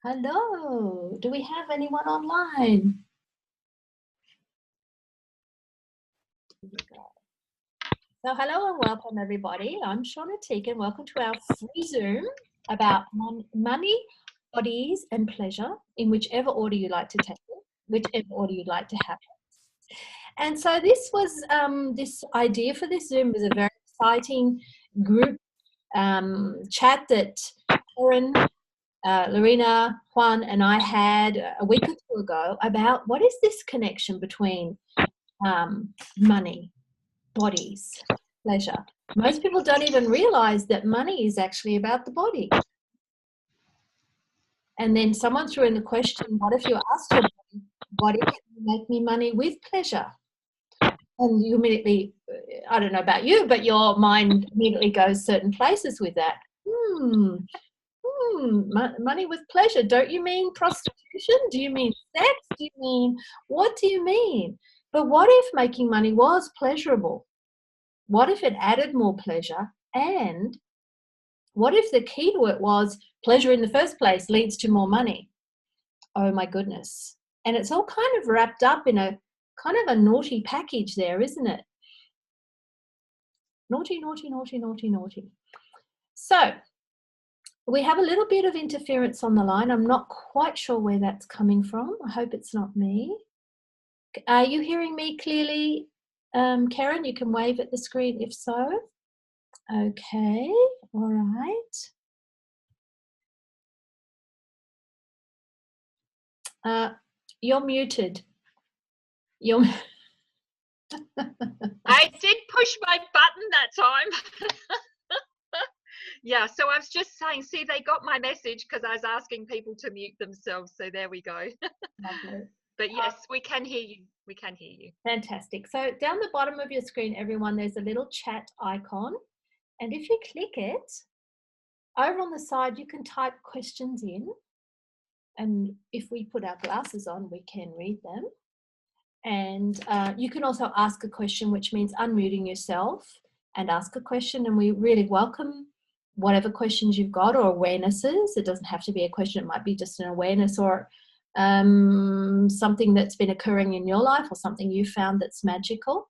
Hello. Do we have anyone online? So hello and welcome everybody. I'm Shauna Teaken. Welcome to our free Zoom about money, bodies and pleasure in whichever order you like to take it, whichever order you'd like to have it. And so this was, this idea for this Zoom was a very exciting group chat that Keryn, Lorene, Huan and I had a week or two ago about what is this connection between money, bodies, pleasure. Most people don't even realize that money is actually about the body. And then someone threw in the question, what if you asked your body, can you make me money with pleasure? And you immediately, I don't know about you, but your mind immediately goes certain places with that. Money with pleasure. Don't you mean prostitution? Do you mean sex? Do you mean, what do you mean? But what if making money was pleasurable? What if it added more pleasure? And what if the key to it was pleasure in the first place leads to more money? Oh my goodness. And it's all kind of wrapped up in a kind of a naughty package there, isn't it? Naughty, naughty, naughty, naughty, naughty. So we have a little bit of interference on the line. I'm not quite sure where that's coming from. I hope it's not me. Are you hearing me clearly, Keryn? You can wave at the screen if so. Okay, all right. You're muted. I did push my button that time. Yeah, so I was just saying, see, they got my message because I was asking people to mute themselves. So there we go. Lovely. But yes, we can hear you. We can hear you. Fantastic. So down the bottom of your screen, everyone, there's a little chat icon. And if you click it, over on the side, you can type questions in. And if we put our glasses on, we can read them. And you can also ask a question, which means unmuting yourself and ask a question. And we really welcome whatever questions you've got or awarenesses. It doesn't have to be a question. It might be just an awareness or something that's been occurring in your life or something you found that's magical.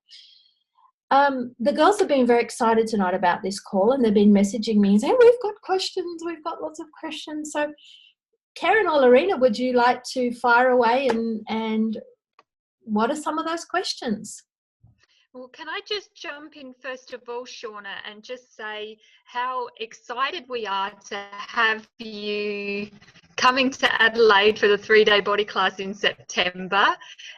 The girls have been very excited tonight about this call, and they've been messaging me and saying, we've got questions, we've got lots of questions. So Keryn or Lorene, would you like to fire away and what are some of those questions? Well, can I just jump in first of all, Shauna, and just say how excited we are to have you coming to Adelaide for the 3-day body class in September.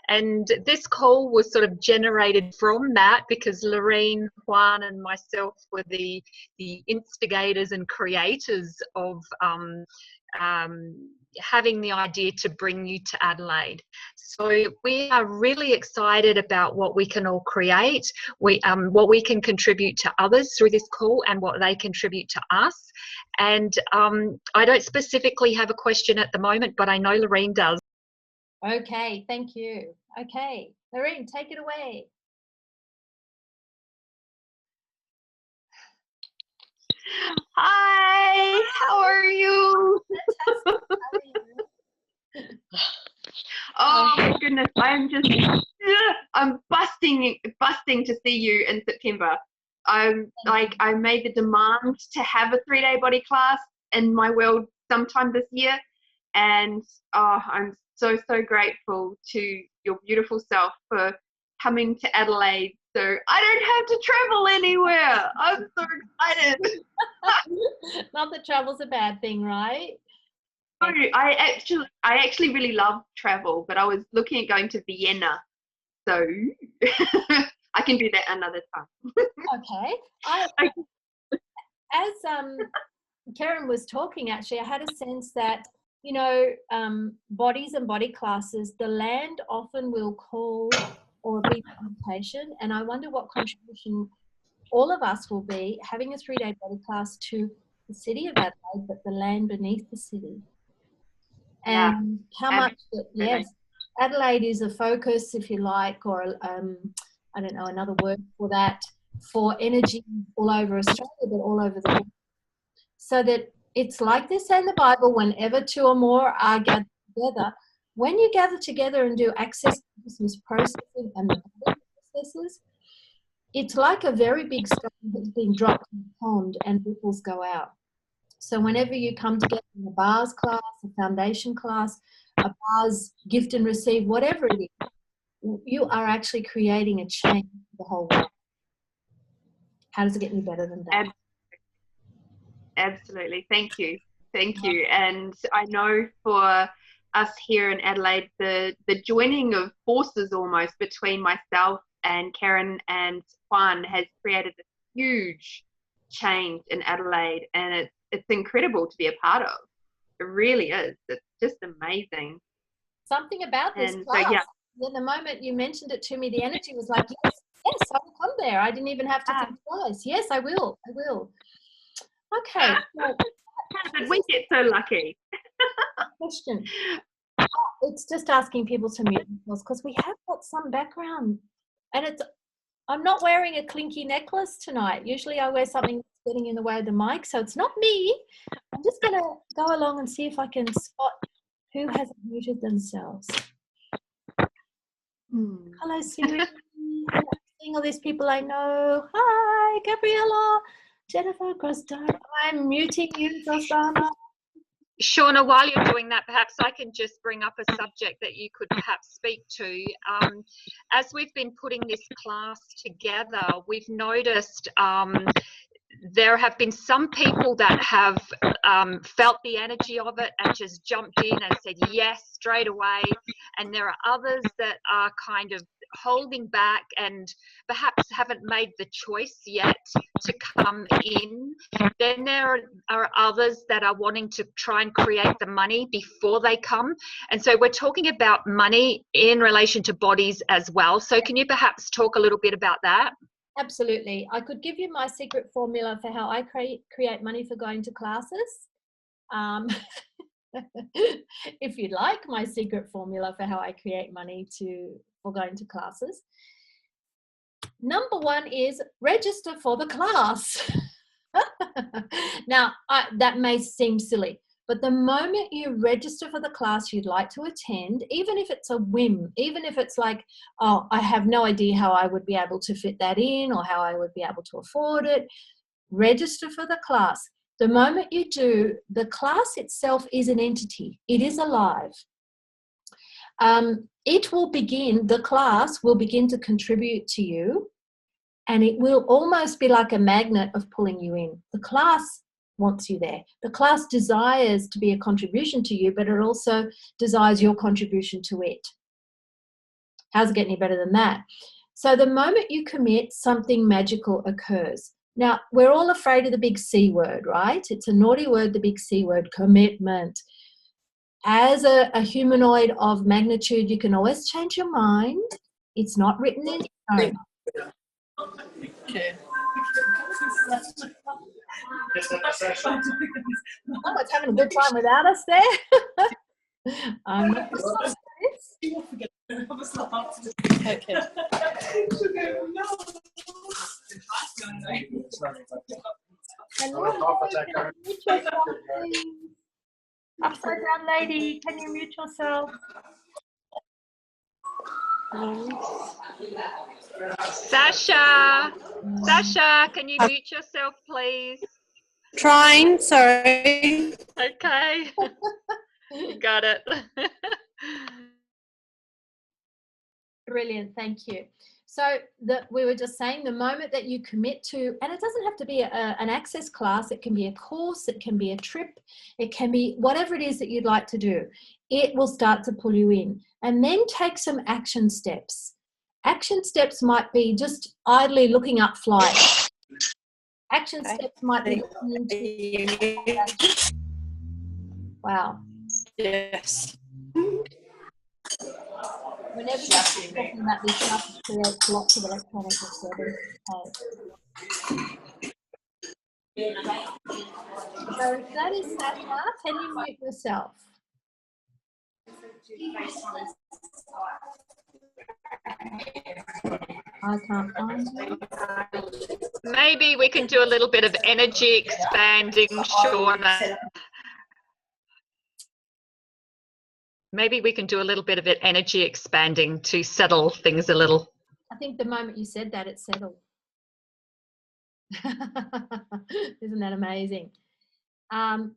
And this call was sort of generated from that because Lorene, Huan and myself were the instigators and creators of having the idea to bring you to Adelaide. So we are really excited about what we can all create, what we can contribute to others through this call and what they contribute to us. And I don't specifically have a question at the moment, but I know Lorene does. Okay, thank you. Okay, Lorene, take it away. Hi, how are you? Oh my goodness, I'm busting to see you in September. I made the demand to have a 3-day body class in my world sometime this year, and I'm so grateful to your beautiful self for coming to Adelaide so I don't have to travel anywhere. I'm so excited. Not that travel's a bad thing, right? No, I actually really love travel, but I was looking at going to Vienna, so I can do that another time. Okay. As Keryn was talking, actually, I had a sense that, you know, bodies and body classes, the land often will call or be invitation, and I wonder what contribution all of us will be having a 3-day body class to the city of Adelaide, but the land beneath the city. And how much, yes, Adelaide is a focus, if you like, or I don't know, another word for that, for energy all over Australia, but all over the world. So that It's like they say in the Bible, whenever two or more are gathered together, when you gather together and do access consciousness processing and the processes, it's like a very big stone that's been dropped in a pond and ripples go out. So whenever you come together in a bars class, a foundation class, a bars gift and receive, whatever it is, you are actually creating a change for the whole world. How does it get any better than that? Absolutely. Thank you. Thank you. And I know for us here in Adelaide, the joining of forces almost between myself and Keryn and Huan has created a huge change in Adelaide, and it's incredible to be a part of. It really is. It's just amazing. Something about this And class. so, yeah. The moment you mentioned it to me, the energy was like, yes, I will come there. I didn't even have to think twice. Yes, I will. Okay. So, how did we get so lucky? Question. It's just asking people to mute themselves because we have got some background, and I'm not wearing a clinky necklace tonight. Usually I wear something that's getting in the way of the mic, so it's not me. I'm just going to go along and see if I can spot who hasn't muted themselves. Hello, Siri. I'm seeing all these people I know. Hi, Gabriella, Jennifer, Grosdana. I'm muting you, Grosdana. Shauna, while you're doing that, perhaps I can just bring up a subject that you could perhaps speak to. As we've been putting this class together, we've noticed there have been some people that have felt the energy of it and just jumped in and said yes straight away, and there are others that are kind of holding back and perhaps haven't made the choice yet to come in. Then there are others that are wanting to try and create the money before they come, and so we're talking about money in relation to bodies as well. So can you perhaps talk a little bit about that? Absolutely. I could give you my secret formula for how I create money for going to classes. If you'd like my secret formula for how I create money for going to classes. Number one is register for the class. Now, that may seem silly, but the moment you register for the class you'd like to attend, even if it's a whim, even if it's like, oh, I have no idea how I would be able to fit that in or how I would be able to afford it, register for the class. The moment you do, the class itself is an entity. It is alive. The class will begin to contribute to you, and it will almost be like a magnet of pulling you in. The class wants you there. The class desires to be a contribution to you, but it also desires your contribution to it. How's it get any better than that? So the moment you commit, something magical occurs. Now, we're all afraid of the big C word, right? It's a naughty word, the big C word, commitment. As a humanoid of magnitude, you can always change your mind. It's not written in stone. Okay. Oh, it's having a good time without us there. I'm not Okay. Upside down lady, can you mute yourself? Sasha, can you mute yourself, please? Trying, sorry. Okay. You got it. Brilliant, thank you. So we were just saying the moment that you commit to, and it doesn't have to be an access class, it can be a course, it can be a trip, it can be whatever it is that you'd like to do, it will start to pull you in. And then take some action steps. Action steps might be just idly looking up flights. Action steps might be looking into... Wow. Yes. Whenever you're talking about this stuff, it creates lots of electronic disturbance. So if that is Sasha, can you mute yourself? I can't find it. Maybe we can do a little bit of energy expanding, Shauna. Maybe we can do a little bit of it energy expanding to settle things a little. I think the moment you said that, it settled. Isn't that amazing? And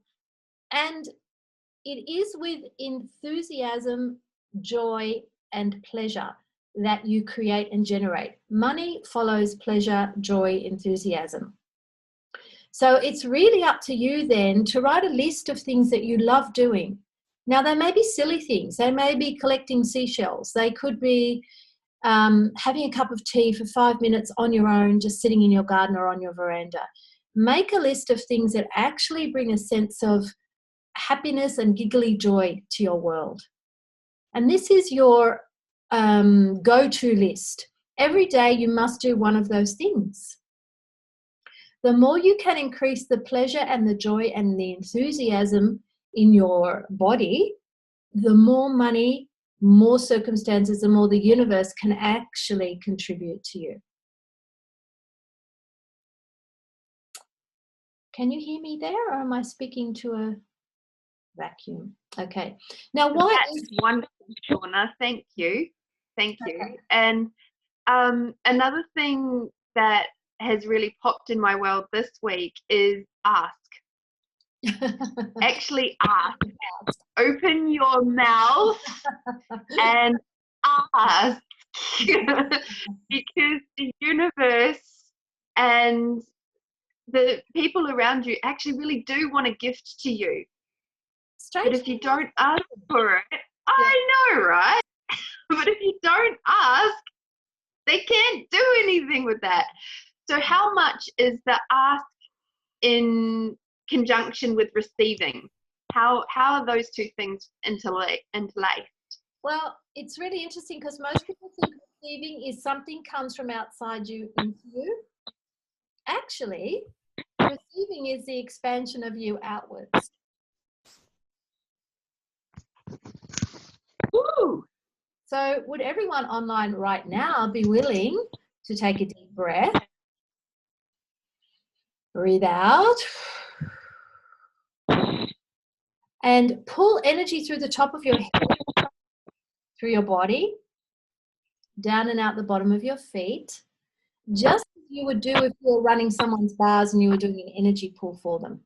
it is with enthusiasm, joy, and pleasure that you create and generate. Money follows pleasure, joy, enthusiasm. So it's really up to you then to write a list of things that you love doing. Now, they may be silly things. They may be collecting seashells. They could be having a cup of tea for 5 minutes on your own, just sitting in your garden or on your veranda. Make a list of things that actually bring a sense of happiness and giggly joy to your world. And this is your go-to list. Every day you must do one of those things. The more you can increase the pleasure and the joy and the enthusiasm in your body, the more money, more circumstances, the more the universe can actually contribute to you. Can you hear me there, or am I speaking to a vacuum? Okay. Now, what That's wonderful, Shauna. Thank you. Thank you. Okay. And another thing that has really popped in my world this week is ask. Actually ask. Open your mouth and ask. Because the universe and the people around you actually really do want a gift to you. But if you don't ask for it, I know, right? But if you don't ask, they can't do anything with that. So how much is the ask in conjunction with receiving? How are those two things interlaced? Well, it's really interesting because most people think receiving is something comes from outside you into you. Actually, receiving is the expansion of you outwards. Woo! So would everyone online right now be willing to take a deep breath? Breathe out. And pull energy through the top of your head, through your body, down and out the bottom of your feet, just as you would do if you were running someone's bars and you were doing an energy pull for them.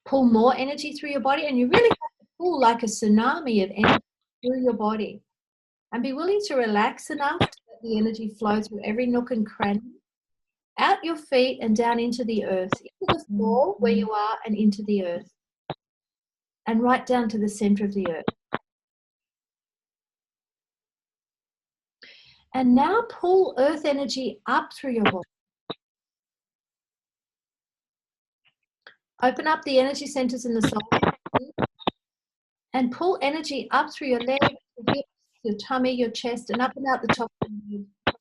Pull more energy through your body, and you really have to pull like a tsunami of energy through your body. And be willing to relax enough to let the energy flow through every nook and cranny, out your feet and down into the earth, into the floor where you are and into the earth, and right down to the center of the earth. And now pull earth energy up through your body. Open up the energy centers in the solar plexus and pull energy up through your legs, your hips, your tummy, your chest, and up and out the top of your head,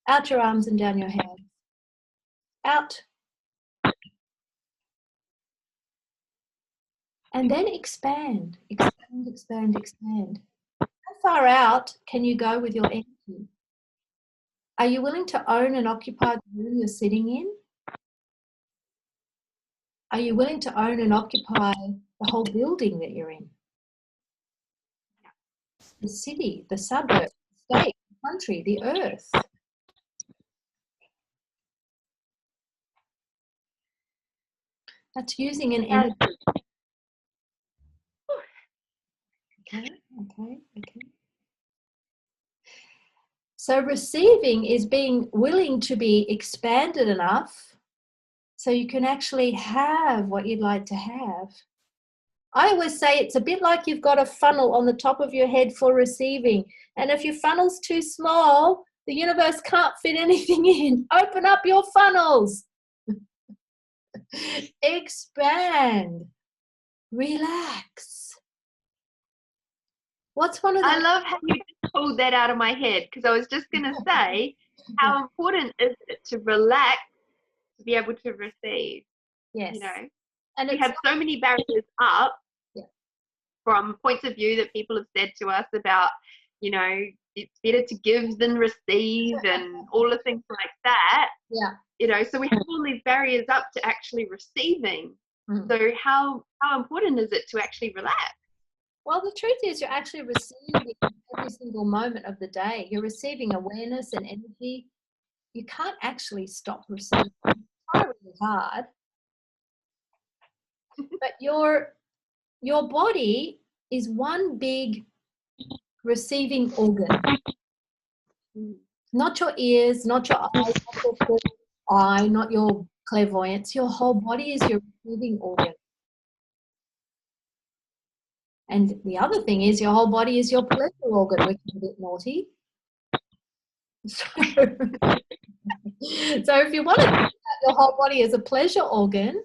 out your arms and down your hands. Out. And then expand, expand, expand, expand. How far out can you go with your energy? Are you willing to own and occupy the room you're sitting in? Are you willing to own and occupy the whole building that you're in? The city, the suburb, the state, the country, the earth. That's using an energy. Okay. So receiving is being willing to be expanded enough so you can actually have what you'd like to have. I always say it's a bit like you've got a funnel on the top of your head for receiving. And if your funnel's too small, the universe can't fit anything in. Open up your funnels. Expand. Relax. What's one of the... I love how you just pulled that out of my head, because I was just going to say, how important is it to relax to be able to receive? Yes. You know, and we have so many barriers up from points of view that people have said to us about, you know, it's better to give than receive and all the things like that. Yeah. You know, so we have all these barriers up to actually receiving. So how important is it to actually relax? Well, the truth is you're actually receiving every single moment of the day. You're receiving awareness and energy. You can't actually stop receiving. It's really hard. But your body is one big receiving organ. Not your ears, not your eyes, not your third eye, not your clairvoyance. Your whole body is your receiving organ. And the other thing is your whole body is your pleasure organ, which is a bit naughty. So if you want to think about your whole body as a pleasure organ,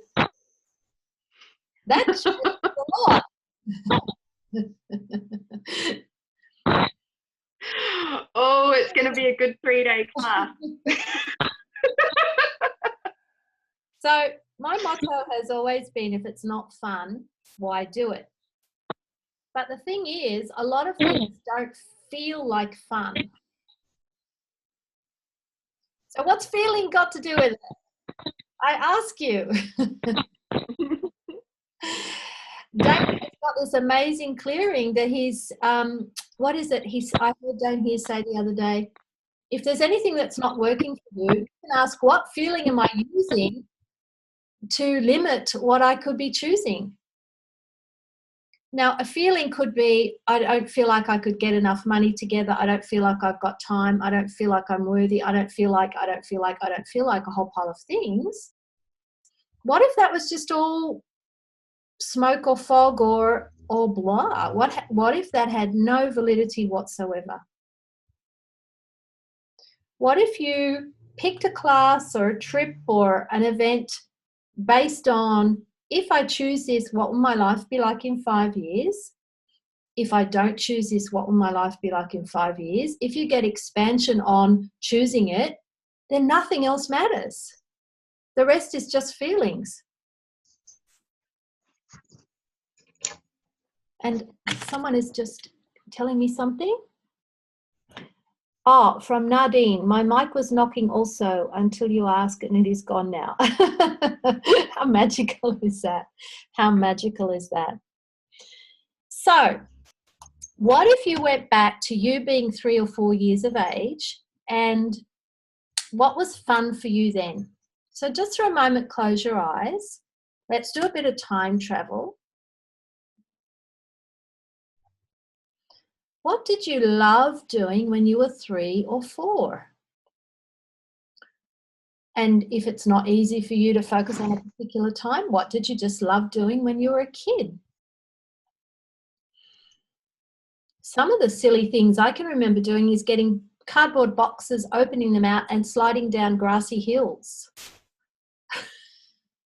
that's a lot. Oh, it's going to be a good 3-day class. So my motto has always been, if it's not fun, why do it? But the thing is, a lot of things don't feel like fun. So what's feeling got to do with it? I ask you. David has got this amazing clearing that he's, what is it? I heard Dane here say the other day, if there's anything that's not working for you, you can ask, what feeling am I using to limit what I could be choosing? Now, a feeling could be, I don't feel like I could get enough money together. I don't feel like I've got time. I don't feel like I'm worthy. I don't feel like a whole pile of things. What if that was just all smoke or fog or blah? What if that had no validity whatsoever? What if you picked a class or a trip or an event based on, if I choose this, what will my life be like in 5 years? If I don't choose this, what will my life be like in 5 years? If you get expansion on choosing it, then nothing else matters. The rest is just feelings. And someone is just telling me something. Oh, from Nadine, my mic was knocking also until you ask and it is gone now. How magical is that? How magical is that? So, what if you went back to you being 3 or 4 years of age, and what was fun for you then? So just for a moment, close your eyes. Let's do a bit of time travel. What did you love doing when you were 3 or 4? And if it's not easy for you to focus on a particular time, what did you just love doing when you were a kid? Some of the silly things I can remember doing is getting cardboard boxes, opening them out and sliding down grassy hills.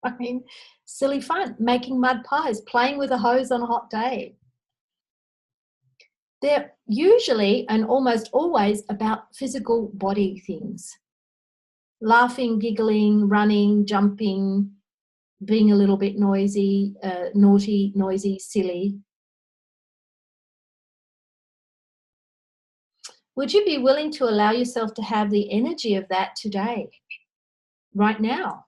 I mean, silly fun, making mud pies, playing with a hose on a hot day. They're usually and almost always about physical body things. Laughing, giggling, running, jumping, being a little bit noisy, naughty, noisy, silly. Would you be willing to allow yourself to have the energy of that today, right now?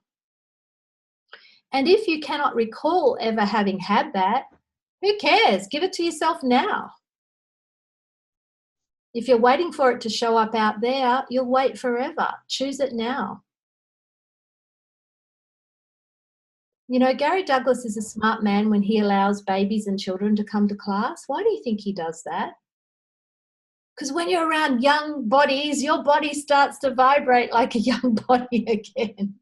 And if you cannot recall ever having had that, who cares? Give it to yourself now. If you're waiting for it to show up out there, you'll wait forever. Choose it now. You know, Gary Douglas is a smart man when he allows babies and children to come to class. Why do you think he does that? Because when you're around young bodies, your body starts to vibrate like a young body again.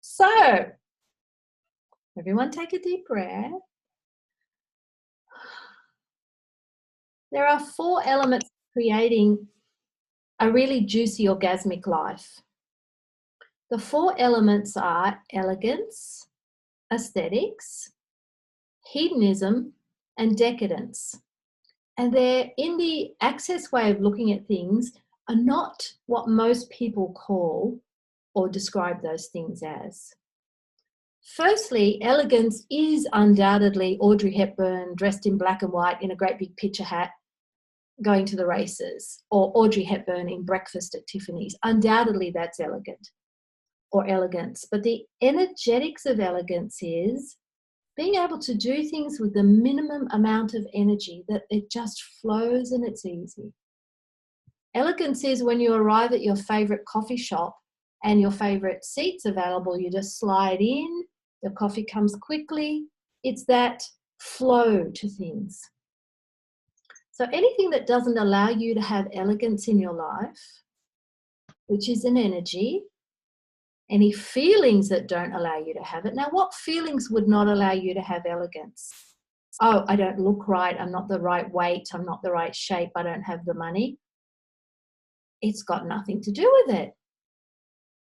So, everyone take a deep breath. There are 4 elements creating a really juicy orgasmic life. The 4 elements are elegance, aesthetics, hedonism, and decadence. And they're, in the Access way of looking at things, are not what most people call or describe those things as. Firstly, elegance is undoubtedly Audrey Hepburn dressed in black and white in a great big picture hat going to the races, or Audrey Hepburn in Breakfast at Tiffany's. Undoubtedly that's elegant or elegance. But the energetics of elegance is being able to do things with the minimum amount of energy, that it just flows and it's easy. Elegance is when you arrive at your favourite coffee shop and your favourite seats available, you just slide in, the coffee comes quickly. It's that flow to things. So anything that doesn't allow you to have elegance in your life, which is an energy, any feelings that don't allow you to have it. Now, what feelings would not allow you to have elegance? Oh, I don't look right, I'm not the right weight, I'm not the right shape, I don't have the money. It's got nothing to do with it.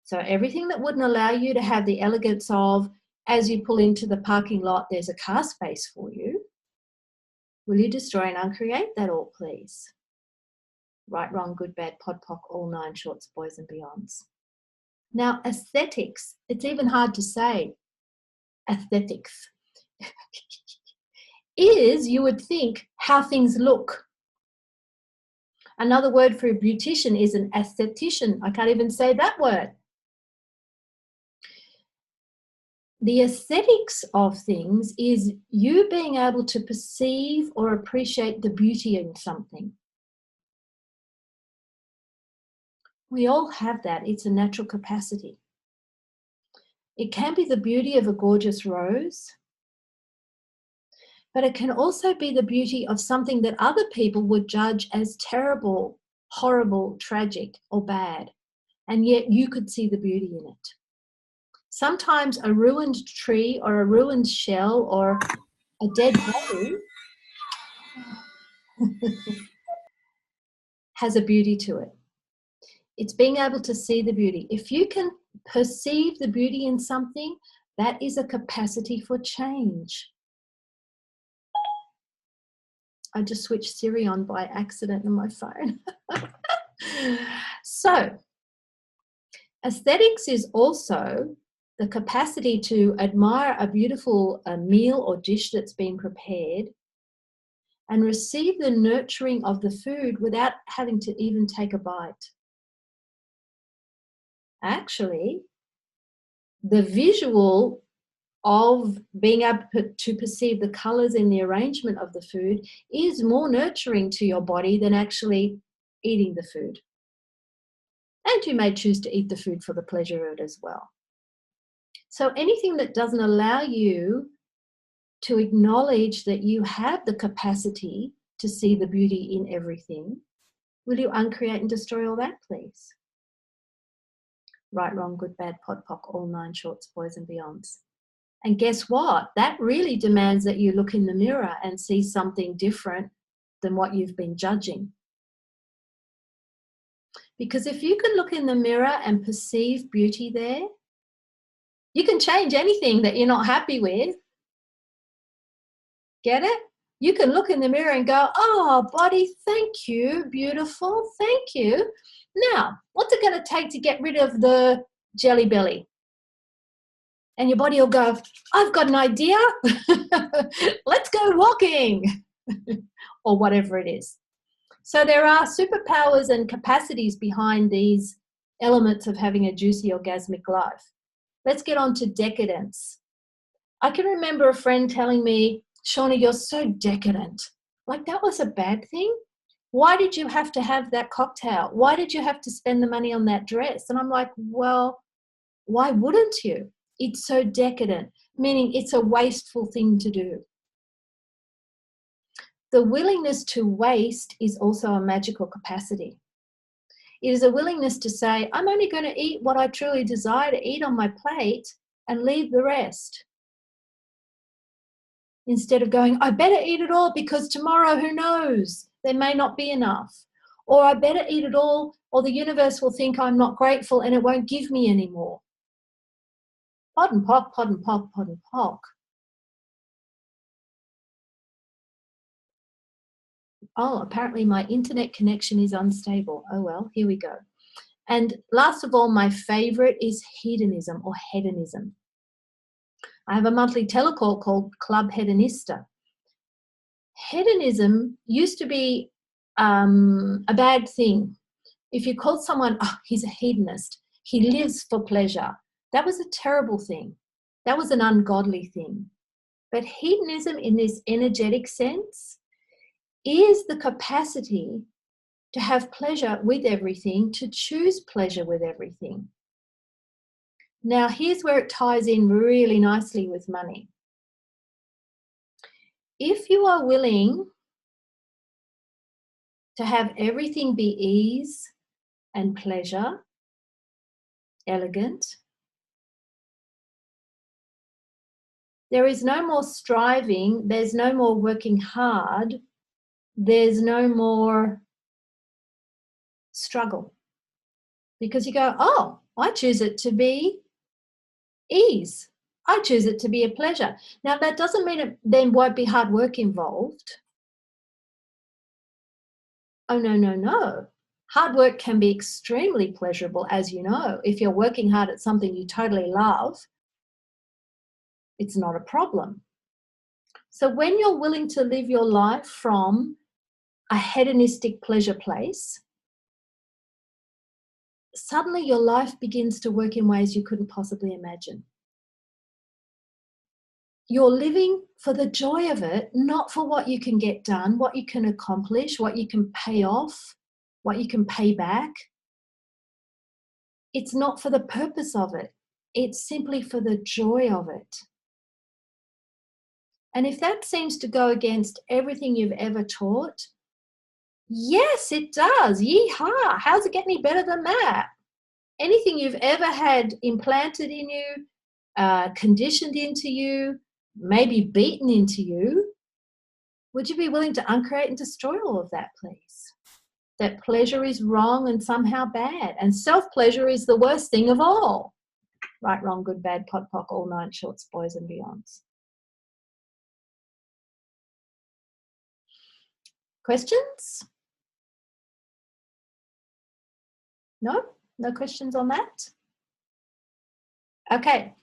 So everything that wouldn't allow you to have the elegance of, as you pull into the parking lot, there's a car space for you. Will you destroy and uncreate that all, please? Right, wrong, good, bad, pod, poc, all 9 shorts, boys and beyonds. Now, aesthetics, it's even hard to say. Aesthetics is, you would think, how things look. Another word for a beautician is an aesthetician. I can't even say that word. The aesthetics of things is you being able to perceive or appreciate the beauty in something. We all have that. It's a natural capacity. It can be the beauty of a gorgeous rose, but it can also be the beauty of something that other people would judge as terrible, horrible, tragic, or bad, and yet you could see the beauty in it. Sometimes a ruined tree or a ruined shell or a dead body has a beauty to it. It's being able to see the beauty. If you can perceive the beauty in something, that is a capacity for change. I just switched Siri on by accident on my phone. So, aesthetics is also the capacity to admire a beautiful meal or dish that's been prepared and receive the nurturing of the food without having to even take a bite. Actually, the visual of being able to perceive the colours in the arrangement of the food is more nurturing to your body than actually eating the food. And you may choose to eat the food for the pleasure of it as well. So anything that doesn't allow you to acknowledge that you have the capacity to see the beauty in everything, will you uncreate and destroy all that, please? Right, wrong, good, bad, pod, poc, all 9 shorts, boys and beyonds. And guess what? That really demands that you look in the mirror and see something different than what you've been judging. Because if you can look in the mirror and perceive beauty there, you can change anything that you're not happy with. Get it? You can look in the mirror and go, oh, body, thank you, beautiful, thank you. Now, what's it going to take to get rid of the jelly belly? And your body will go, I've got an idea. Let's go walking. Or whatever it is. So there are superpowers and capacities behind these elements of having a juicy orgasmic life. Let's get on to decadence. I can remember a friend telling me, Shauna, you're so decadent. Like, that was a bad thing. Why did you have to have that cocktail? Why did you have to spend the money on that dress? And I'm like, well, why wouldn't you? It's so decadent, meaning it's a wasteful thing to do. The willingness to waste is also a magical capacity. It is a willingness to say, I'm only going to eat what I truly desire to eat on my plate and leave the rest. Instead of going, I better eat it all because tomorrow, who knows, there may not be enough. Or I better eat it all or the universe will think I'm not grateful and it won't give me any more. Pod and poc, pod and poc, pod and poc. Oh, apparently my internet connection is unstable. Oh well, here we go. And last of all, my favorite is hedonism or hedonism. I have a monthly telecall called Club Hedonista. Hedonism used to be a bad thing. If you called someone, oh, he's a hedonist, he lives for pleasure, that was a terrible thing. That was an ungodly thing. But hedonism in this energetic sense is the capacity to have pleasure with everything, to choose pleasure with everything. Now, here's where it ties in really nicely with money. If you are willing to have everything be ease and pleasure, elegant, there is no more striving, there's no more working hard, there's no more struggle. Because you go, oh, I choose it to be ease. I choose it to be a pleasure. Now, that doesn't mean it then won't be hard work involved. Oh, no, no, no. Hard work can be extremely pleasurable, as you know. If you're working hard at something you totally love, it's not a problem. So when you're willing to live your life from a hedonistic pleasure place, suddenly your life begins to work in ways you couldn't possibly imagine. You're living for the joy of it, not for what you can get done, what you can accomplish, what you can pay off, what you can pay back. It's not for the purpose of it. It's simply for the joy of it. And if that seems to go against everything you've ever taught, yes, it does. Yeehaw. How's it get any better than that? Anything you've ever had implanted in you, conditioned into you, maybe beaten into you, would you be willing to uncreate and destroy all of that, please? That pleasure is wrong and somehow bad, and self-pleasure is the worst thing of all. Right, wrong, good, bad, pod, poc, all nine shorts, boys and beyonds. Questions? No? No questions on that? Okay.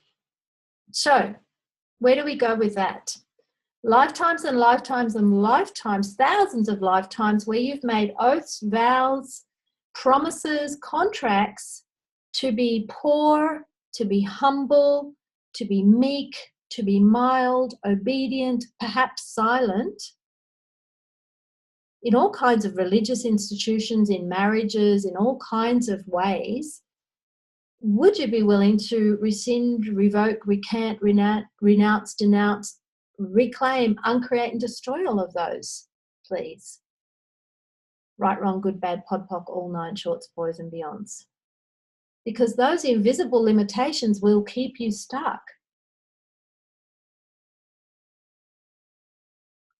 So, where do we go with that? Lifetimes and lifetimes and lifetimes, thousands of lifetimes where you've made oaths, vows, promises, contracts to be poor, to be humble, to be meek, to be mild, obedient, perhaps silent, in all kinds of religious institutions, in marriages, in all kinds of ways. Would you be willing to rescind, revoke, recant, renounce, denounce, reclaim, uncreate and destroy all of those, please? Right, wrong, good, bad, pod, poc, all nine shorts, boys and beyonds. Because those invisible limitations will keep you stuck.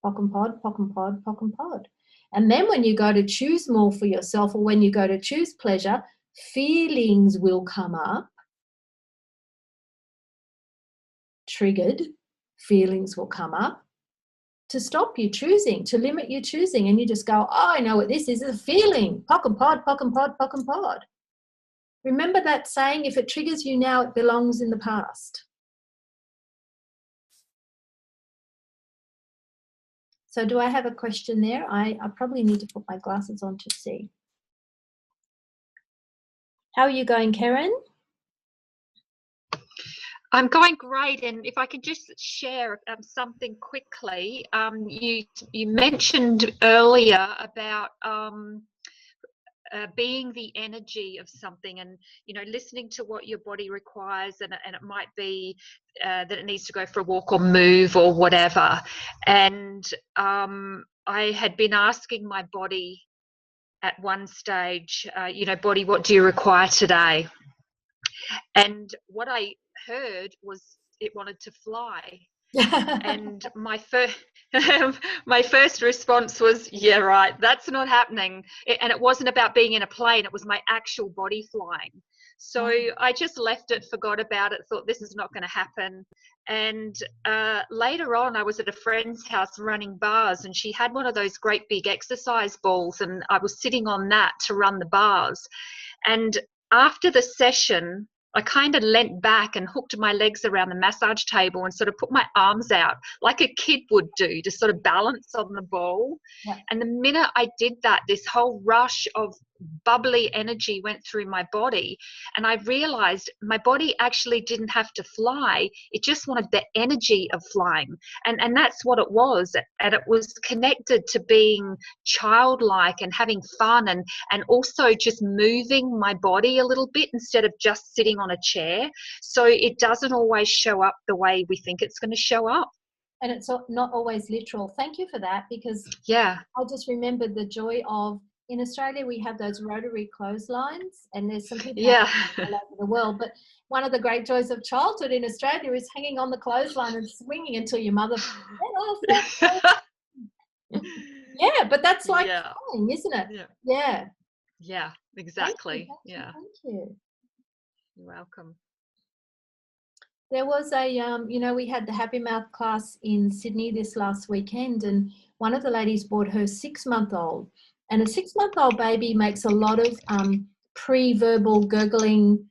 Poc and pod, poc and pod, poc and pod. And then when you go to choose more for yourself, or when you go to choose pleasure, feelings will come up. Triggered feelings will come up to stop you choosing, to limit you choosing. And you just go, oh, I know what this is, it's a feeling. Poc and pod, poc and pod, poc and pod. Remember that saying, if it triggers you now, it belongs in the past. So do I have a question there? I probably need to put my glasses on to see. How are you going, Keryn? I'm going great, and if I could just share something quickly. You mentioned earlier about being the energy of something, and listening to what your body requires, and it might be that it needs to go for a walk or move or whatever. And I had been asking my body at one stage, body, what do you require today? And what I heard was it wanted to fly. And my first response was, yeah, right, that's not happening. And it wasn't about being in a plane, it was my actual body flying. So I just left it, forgot about it, thought this is not going to happen. And later on, I was at a friend's house running bars, and she had one of those great big exercise balls, and I was sitting on that to run the bars. And after the session, I kind of leant back and hooked my legs around the massage table and sort of put my arms out like a kid would do to sort of balance on the ball. Yeah. And the minute I did that, this whole rush of bubbly energy went through my body, and I realized my body actually didn't have to fly. It just wanted the energy of flying. And that's what it was. And it was connected to being childlike and having fun, and also just moving my body a little bit instead of just sitting on a chair. So it doesn't always show up the way we think it's going to show up. And it's not always literal. Thank you for that, because Yeah. I just remembered the joy of, in Australia, we have those rotary clotheslines, and there's some people Yeah. all over the world. But one of the great joys of childhood in Australia is hanging on the clothesline and swinging until your mother get off. Yeah, but that's like flying, isn't it? Yeah. Yeah. Yeah, exactly. Thank Yeah. you. You're welcome. There was a, we had the Happy Mouth class in Sydney this last weekend, and one of the ladies brought her 6-month-old, and a 6-month-old baby makes a lot of pre-verbal gurgling,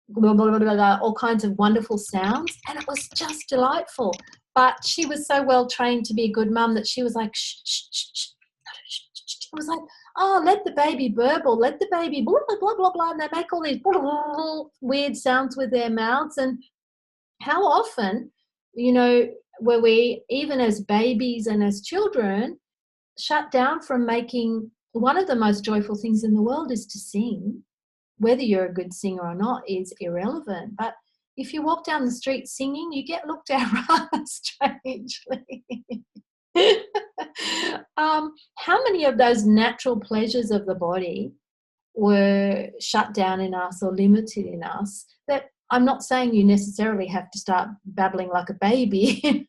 blah, blah, blah, blah, blah, all kinds of wonderful sounds, and it was just delightful. But she was so well trained to be a good mum that she was like, shh, shh, shh, shh. It was like, oh, let the baby burble, let the baby blah, blah, blah, blah, blah, and they make all these blah, blah, blah, weird sounds with their mouths. And how often, were we, even as babies and as children, shut down from making one of the most joyful things in the world is to sing. Whether you're a good singer or not is irrelevant. But if you walk down the street singing, you get looked at rather strangely. How many of those natural pleasures of the body were shut down in us or limited in us? That I'm not saying you necessarily have to start babbling like a baby.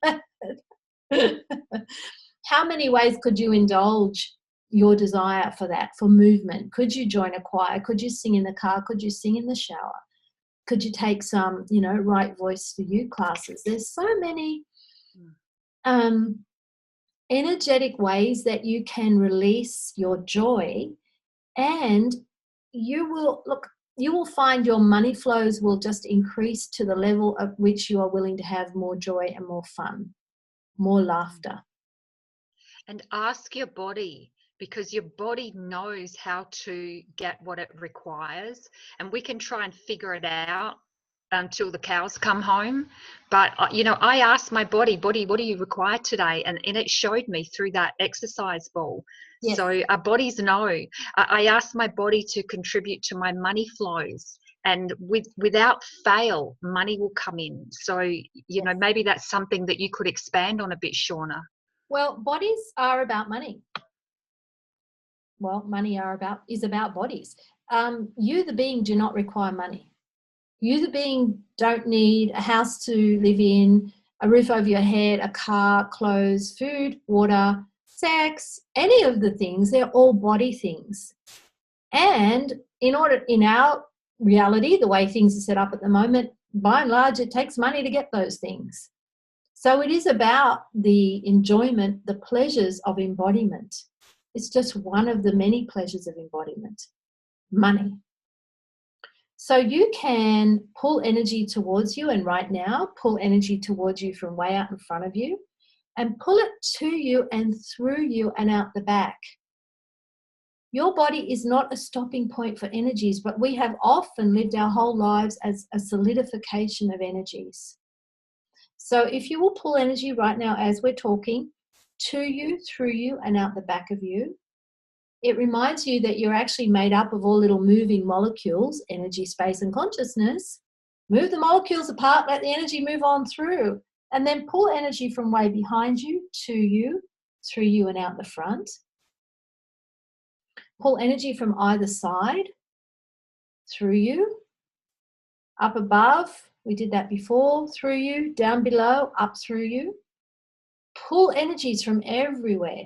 How many ways could you indulge your desire for that, for movement? Could you join a choir? Could you sing in the car? Could you sing in the shower? Could you take some, right voice for you classes? There's so many energetic ways that you can release your joy, and you will find your money flows will just increase to the level of which you are willing to have more joy and more fun, more laughter. And ask your body, because your body knows how to get what it requires, and we can try and figure it out until the cows come home. But I asked my body, what do you require today? And it showed me through that exercise ball. Yes. So our bodies know. I asked my body to contribute to my money flows, and without fail, money will come in. So maybe that's something that you could expand on a bit, Shauna. Well, bodies are about money. Well, money is about bodies. You, the being, do not require money. You, the being, don't need a house to live in, a roof over your head, a car, clothes, food, water, sex, any of the things. They're all body things. And in our reality, the way things are set up at the moment, by and large, it takes money to get those things. So it is about the enjoyment, the pleasures of embodiment. It's just one of the many pleasures of embodiment, money. So you can pull energy towards you, and right now, pull energy towards you from way out in front of you, and pull it to you and through you and out the back. Your body is not a stopping point for energies, but we have often lived our whole lives as a solidification of energies. So if you will pull energy right now as we're talking, to you, through you, and out the back of you, it reminds you that you're actually made up of all little moving molecules, energy, space, and consciousness. Move the molecules apart, let the energy move on through, and then pull energy from way behind you, to you, through you, and out the front. Pull energy from either side, through you, up above. We did that before, through you, down below, up through you. Pull energies from everywhere.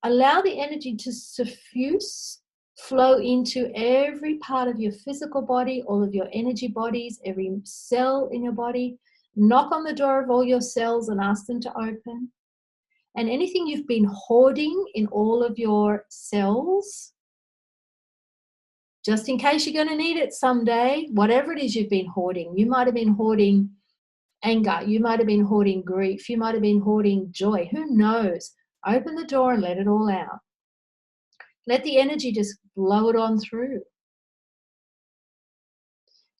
Allow the energy to suffuse, flow into every part of your physical body, all of your energy bodies, every cell in your body. Knock on the door of all your cells and ask them to open. And anything you've been hoarding in all of your cells, just in case you're going to need it someday, whatever it is you've been hoarding. You might have been hoarding anger. You might have been hoarding grief. You might have been hoarding joy. Who knows? Open the door and let it all out. Let the energy just blow it on through.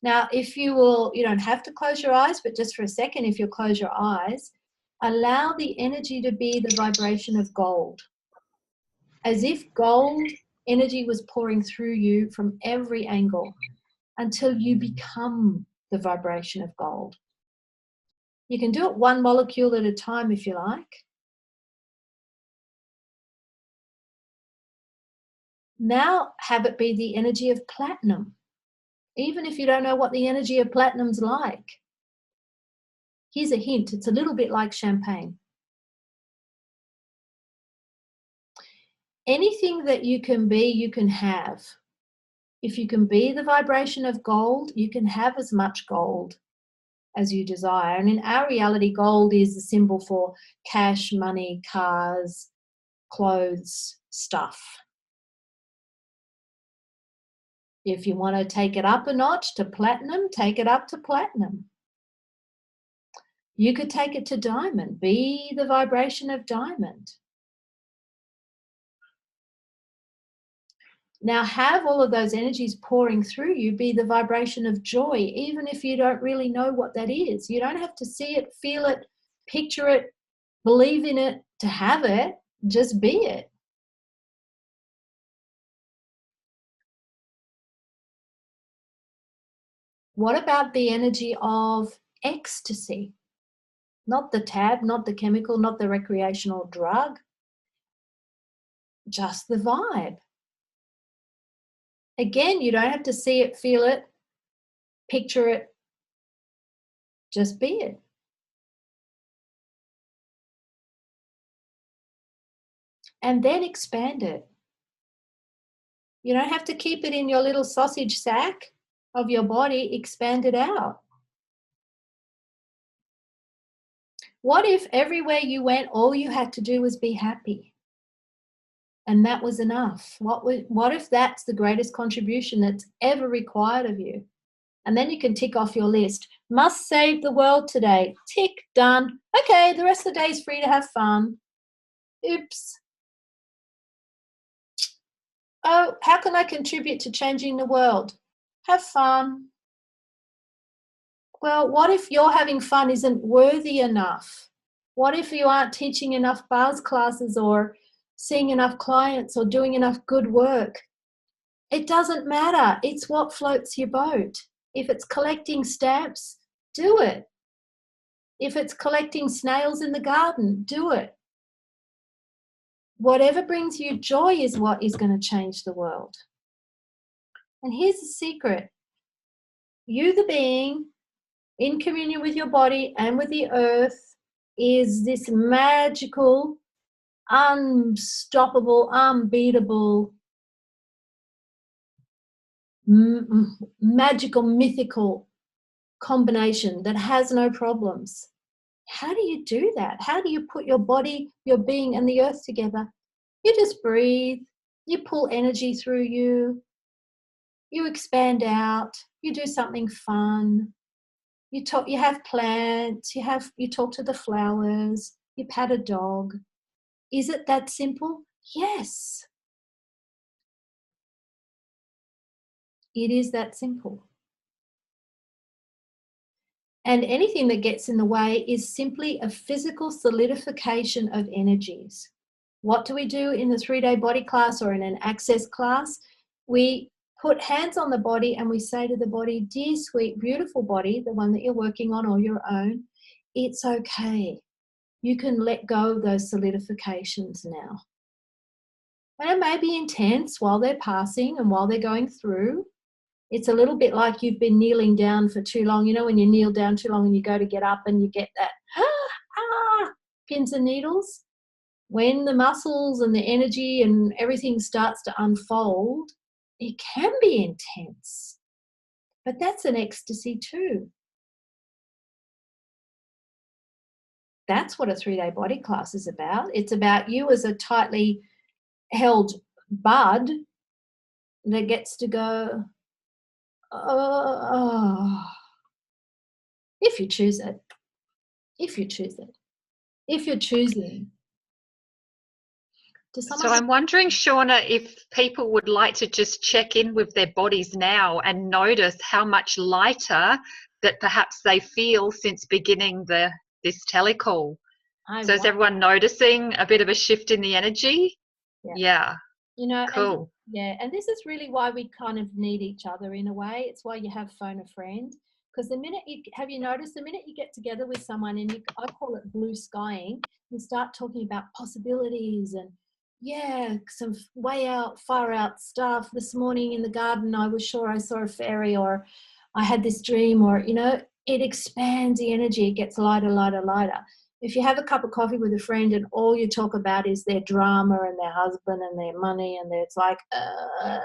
Now, if you will, you don't have to close your eyes, but just for a second, if you'll close your eyes, allow the energy to be the vibration of gold. As if gold energy was pouring through you from every angle until you become the vibration of gold. You can do it one molecule at a time if you like. Now have it be the energy of platinum, even if you don't know what the energy of platinum's like. Here's a hint, it's a little bit like champagne. Anything that you can be, you can have. If you can be the vibration of gold, you can have as much gold as you desire. And in our reality, gold is the symbol for cash, money, cars, clothes, stuff. If you want to take it up a notch to platinum, take it up to platinum. You could take it to diamond, be the vibration of diamond. Now have all of those energies pouring through you be the vibration of joy, even if you don't really know what that is. You don't have to see it, feel it, picture it, believe in it to have it. Just be it. What about the energy of ecstasy? Not the tab, not the chemical, not the recreational drug, just the vibe. Again, you don't have to see it, feel it, picture it, just be it. And then expand it. You don't have to keep it in your little sausage sack of your body, expand it out. What if everywhere you went, all you had to do was be happy? And that was enough. What if that's the greatest contribution that's ever required of you? And then you can tick off your list. Must save the world today. Tick, done. Okay, the rest of the day is free to have fun. Oops. Oh, how can I contribute to changing the world? Have fun. Well, what if your having fun isn't worthy enough? What if you aren't teaching enough bars classes or seeing enough clients or doing enough good work? It doesn't matter. It's what floats your boat. If it's collecting stamps, do it. If it's collecting snails in the garden, do it. Whatever brings you joy is what is going to change the world. And here's the secret. You, the being, in communion with your body and with the earth, is this magical, unstoppable, unbeatable, magical, mythical combination that has no problems. How do you do that? How do you put your body, your being, and the earth together? You just breathe, you pull energy through you, you expand out, you do something fun, you have plants, you talk to the flowers, you pat a dog. Is it that simple? Yes. It is that simple. And anything that gets in the way is simply a physical solidification of energies. What do we do in the 3-day body class or in an access class? We put hands on the body and we say to the body, dear, sweet, beautiful body, the one that you're working on or your own, it's okay. You can let go of those solidifications now. And it may be intense while they're passing and while they're going through. It's a little bit like you've been kneeling down for too long. You know, when you kneel down too long and you go to get up and you get that pins and needles. When the muscles and the energy and everything starts to unfold, it can be intense. But that's an ecstasy too. That's what a 3-day body class is about. It's about you as a tightly held bud that gets to go, oh, if you choose it, if you choose it, if you're choosing. So I'm wondering, Shauna, if people would like to just check in with their bodies now and notice how much lighter that perhaps they feel since beginning this telecall. So is everyone noticing a bit of a shift in the energy? Yeah. You know, cool. And this is really why we kind of need each other in a way. It's why you have phone a friend. Because the minute you noticed, the minute you get together with someone and I call it blue skying, you start talking about possibilities and some far out stuff. This morning in the garden, I was sure I saw a fairy, or I had this dream, or, you know, it expands the energy. It gets lighter, lighter, lighter. If you have a cup of coffee with a friend and all you talk about is their drama and their husband and their money, and it's like, I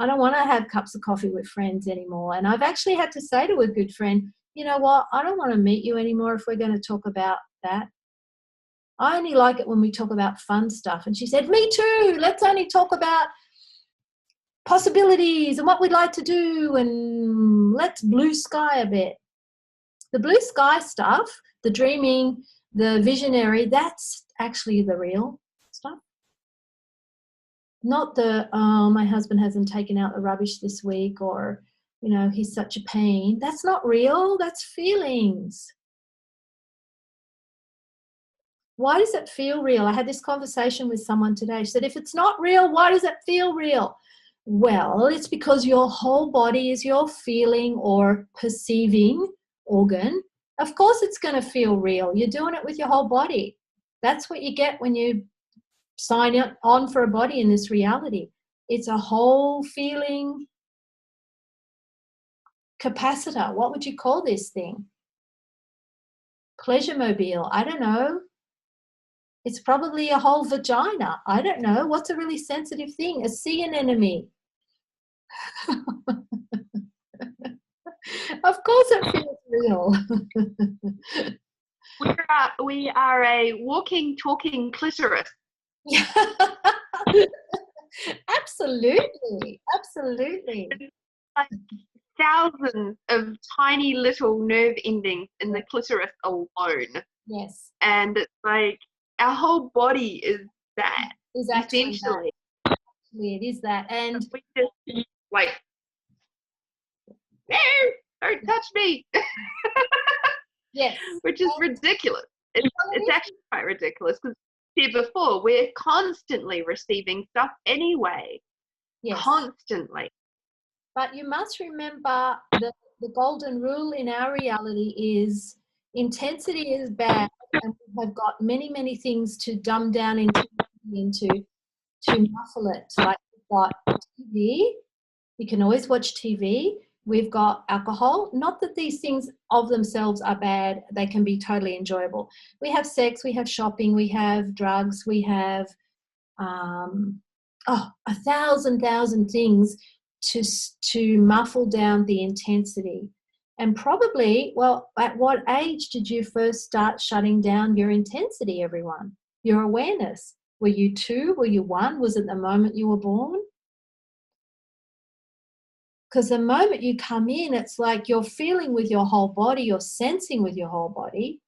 don't want to have cups of coffee with friends anymore. And I've actually had to say to a good friend, you know what, I don't want to meet you anymore if we're going to talk about that. I only like it when we talk about fun stuff. And she said, me too. Let's only talk about possibilities and what we'd like to do, and let's blue sky a bit. The blue sky stuff, the dreaming, the visionary, that's actually the real stuff. Not the, oh, my husband hasn't taken out the rubbish this week, or, you know, he's such a pain. That's not real. That's feelings. Why does it feel real? I had this conversation with someone today. She said, if it's not real, why does it feel real? Well, it's because your whole body is your feeling or perceiving organ. Of course it's going to feel real. You're doing it with your whole body. That's what you get when you sign on for a body in this reality. It's a whole feeling capacitor. What would you call this thing? Pleasure mobile. I don't know. It's probably a whole vagina. I don't know. What's a really sensitive thing? A sea anemone. Of course it feels real. We are a walking, talking clitoris. Absolutely. Absolutely. Like thousands of tiny little nerve endings in the clitoris alone. Yes. And it's like our whole body is that. Is essentially. that. It is that. And we just like, no, don't touch me. Yes. Which is ridiculous. It's actually quite ridiculous, because here before, we're constantly receiving stuff anyway. Yes. Constantly. But you must remember the golden rule in our reality is intensity is bad, and we have got many, many things to dumb down into to muffle it. Like we've got TV, you can always watch TV. We've got alcohol. Not that these things of themselves are bad. They can be totally enjoyable. We have sex, we have shopping, we have drugs, we have 1,000 things to muffle down the intensity. And probably, well, at what age did you first start shutting down your intensity, everyone? Your awareness? Were you 2? Were you 1? Was it the moment you were born? Because the moment you come in, it's like you're feeling with your whole body, you're sensing with your whole body.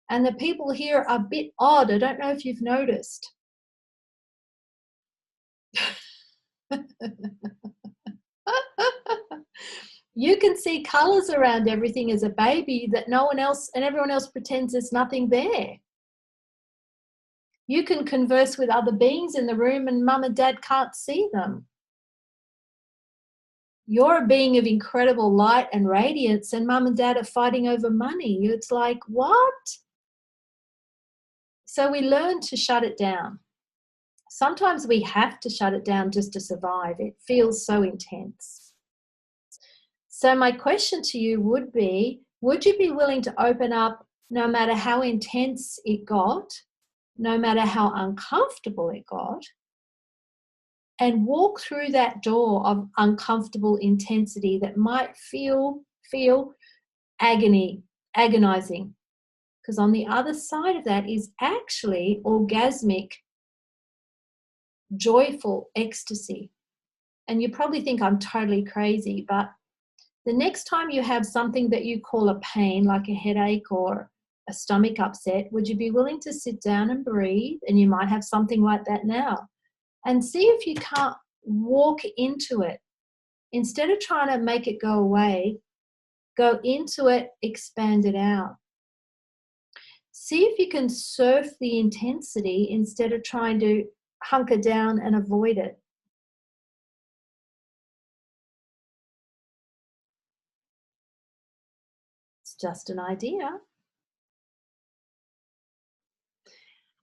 And the people here are a bit odd. I don't know if you've noticed. You can see colours around everything as a baby that no one else and everyone else pretends there's nothing there. You can converse with other beings in the room and mum and dad can't see them. You're a being of incredible light and radiance, and mum and dad are fighting over money. It's like, what? So we learn to shut it down. Sometimes we have to shut it down just to survive. It feels so intense. So my question to you would be, would you be willing to open up no matter how intense it got, no matter how uncomfortable it got, and walk through that door of uncomfortable intensity that might feel agonizing? Because on the other side of that is actually orgasmic, joyful ecstasy. and you probably think I'm totally crazy, but the next time you have something that you call a pain, like a headache or a stomach upset, would you be willing to sit down and breathe? And you might have something like that now. And see if you can't walk into it. Instead of trying to make it go away, go into it, expand it out. See if you can surf the intensity instead of trying to hunker down and avoid it. It's just an idea.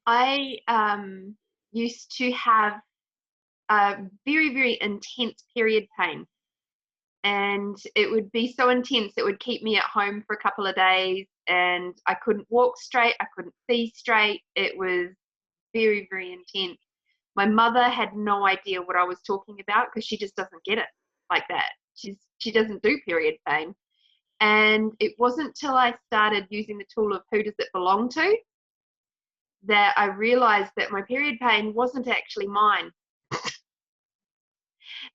I used to have a very, very intense period pain. And it would be so intense, it would keep me at home for a couple of days, and I couldn't walk straight, I couldn't see straight. It was very, very intense. My mother had no idea what I was talking about because she just doesn't get it like that. She doesn't do period pain. And it wasn't till I started using the tool of who does it belong to that I realized that my period pain wasn't actually mine.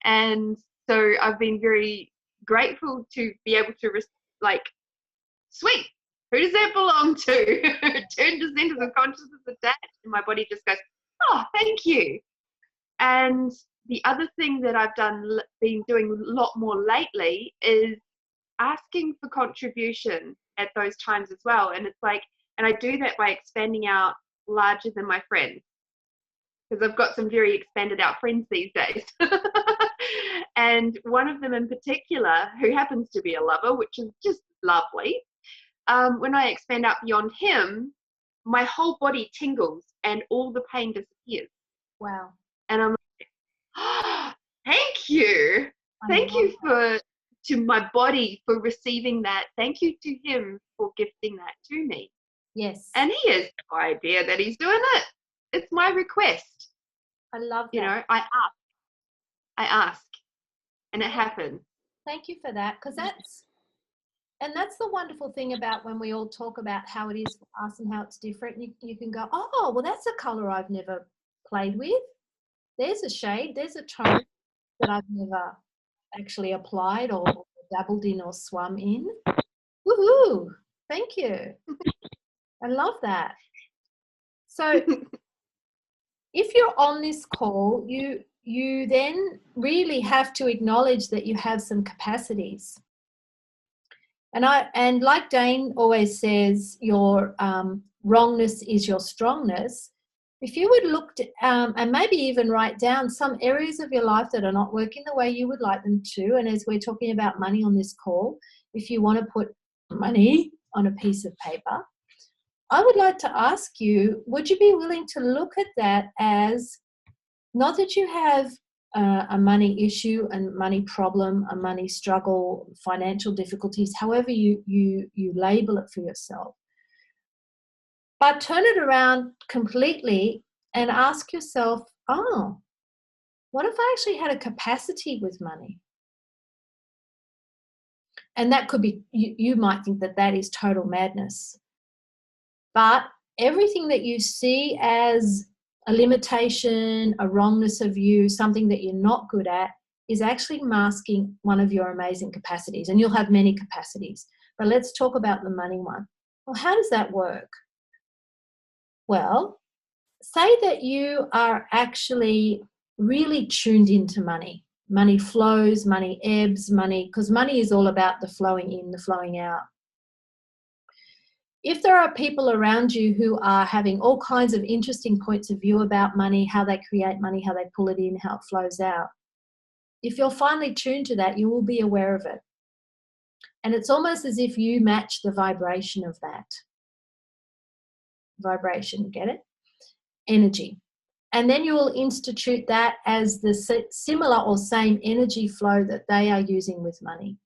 And so I've been very grateful to be able to sweet, who does that belong to? Turn to centers of consciousness attached, and my body just goes, oh, thank you. And the other thing that I've been doing a lot more lately is asking for contribution at those times as well. And it's like, and I do that by expanding out larger than my friends, because I've got some very expanded out friends these days. And one of them in particular, who happens to be a lover, which is just lovely, when I expand out beyond him, my whole body tingles and all the pain disappears. Wow. And I'm like, oh, thank you. Thank you to my body for receiving that. Thank you to him for gifting that to me. Yes. And he has no idea that he's doing it. It's my request. I love that. You know, I ask, and it happens. Thank you for that, because that's the wonderful thing about when we all talk about how it is for us and how it's different. You can go, oh, well, that's a colour I've never played with. There's a shade, there's a tone that I've never actually applied or dabbled in or swum in. Woohoo! Thank you. I love that. So if you're on this call, you then really have to acknowledge that you have some capacities. And like Dane always says, your wrongness is your strongness. If you would look and maybe even write down some areas of your life that are not working the way you would like them to, and as we're talking about money on this call, if you want to put money on a piece of paper, I would like to ask you, would you be willing to look at that as not that you have a money issue, a money problem, a money struggle, financial difficulties, however you label it for yourself, but turn it around completely and ask yourself, oh, what if I actually had a capacity with money? And that could be, you might think that that is total madness. But everything that you see as a limitation, a wrongness of you, something that you're not good at, is actually masking one of your amazing capacities. And you'll have many capacities. But let's talk about the money one. Well, how does that work? Well, say that you are actually really tuned into money. Money flows, money ebbs, because money is all about the flowing in, the flowing out. If there are people around you who are having all kinds of interesting points of view about money, how they create money, how they pull it in, how it flows out, if you're finally tuned to that, you will be aware of it. And it's almost as if you match the vibration of that. Vibration, get it? Energy. And then you will institute that as the similar or same energy flow that they are using with money.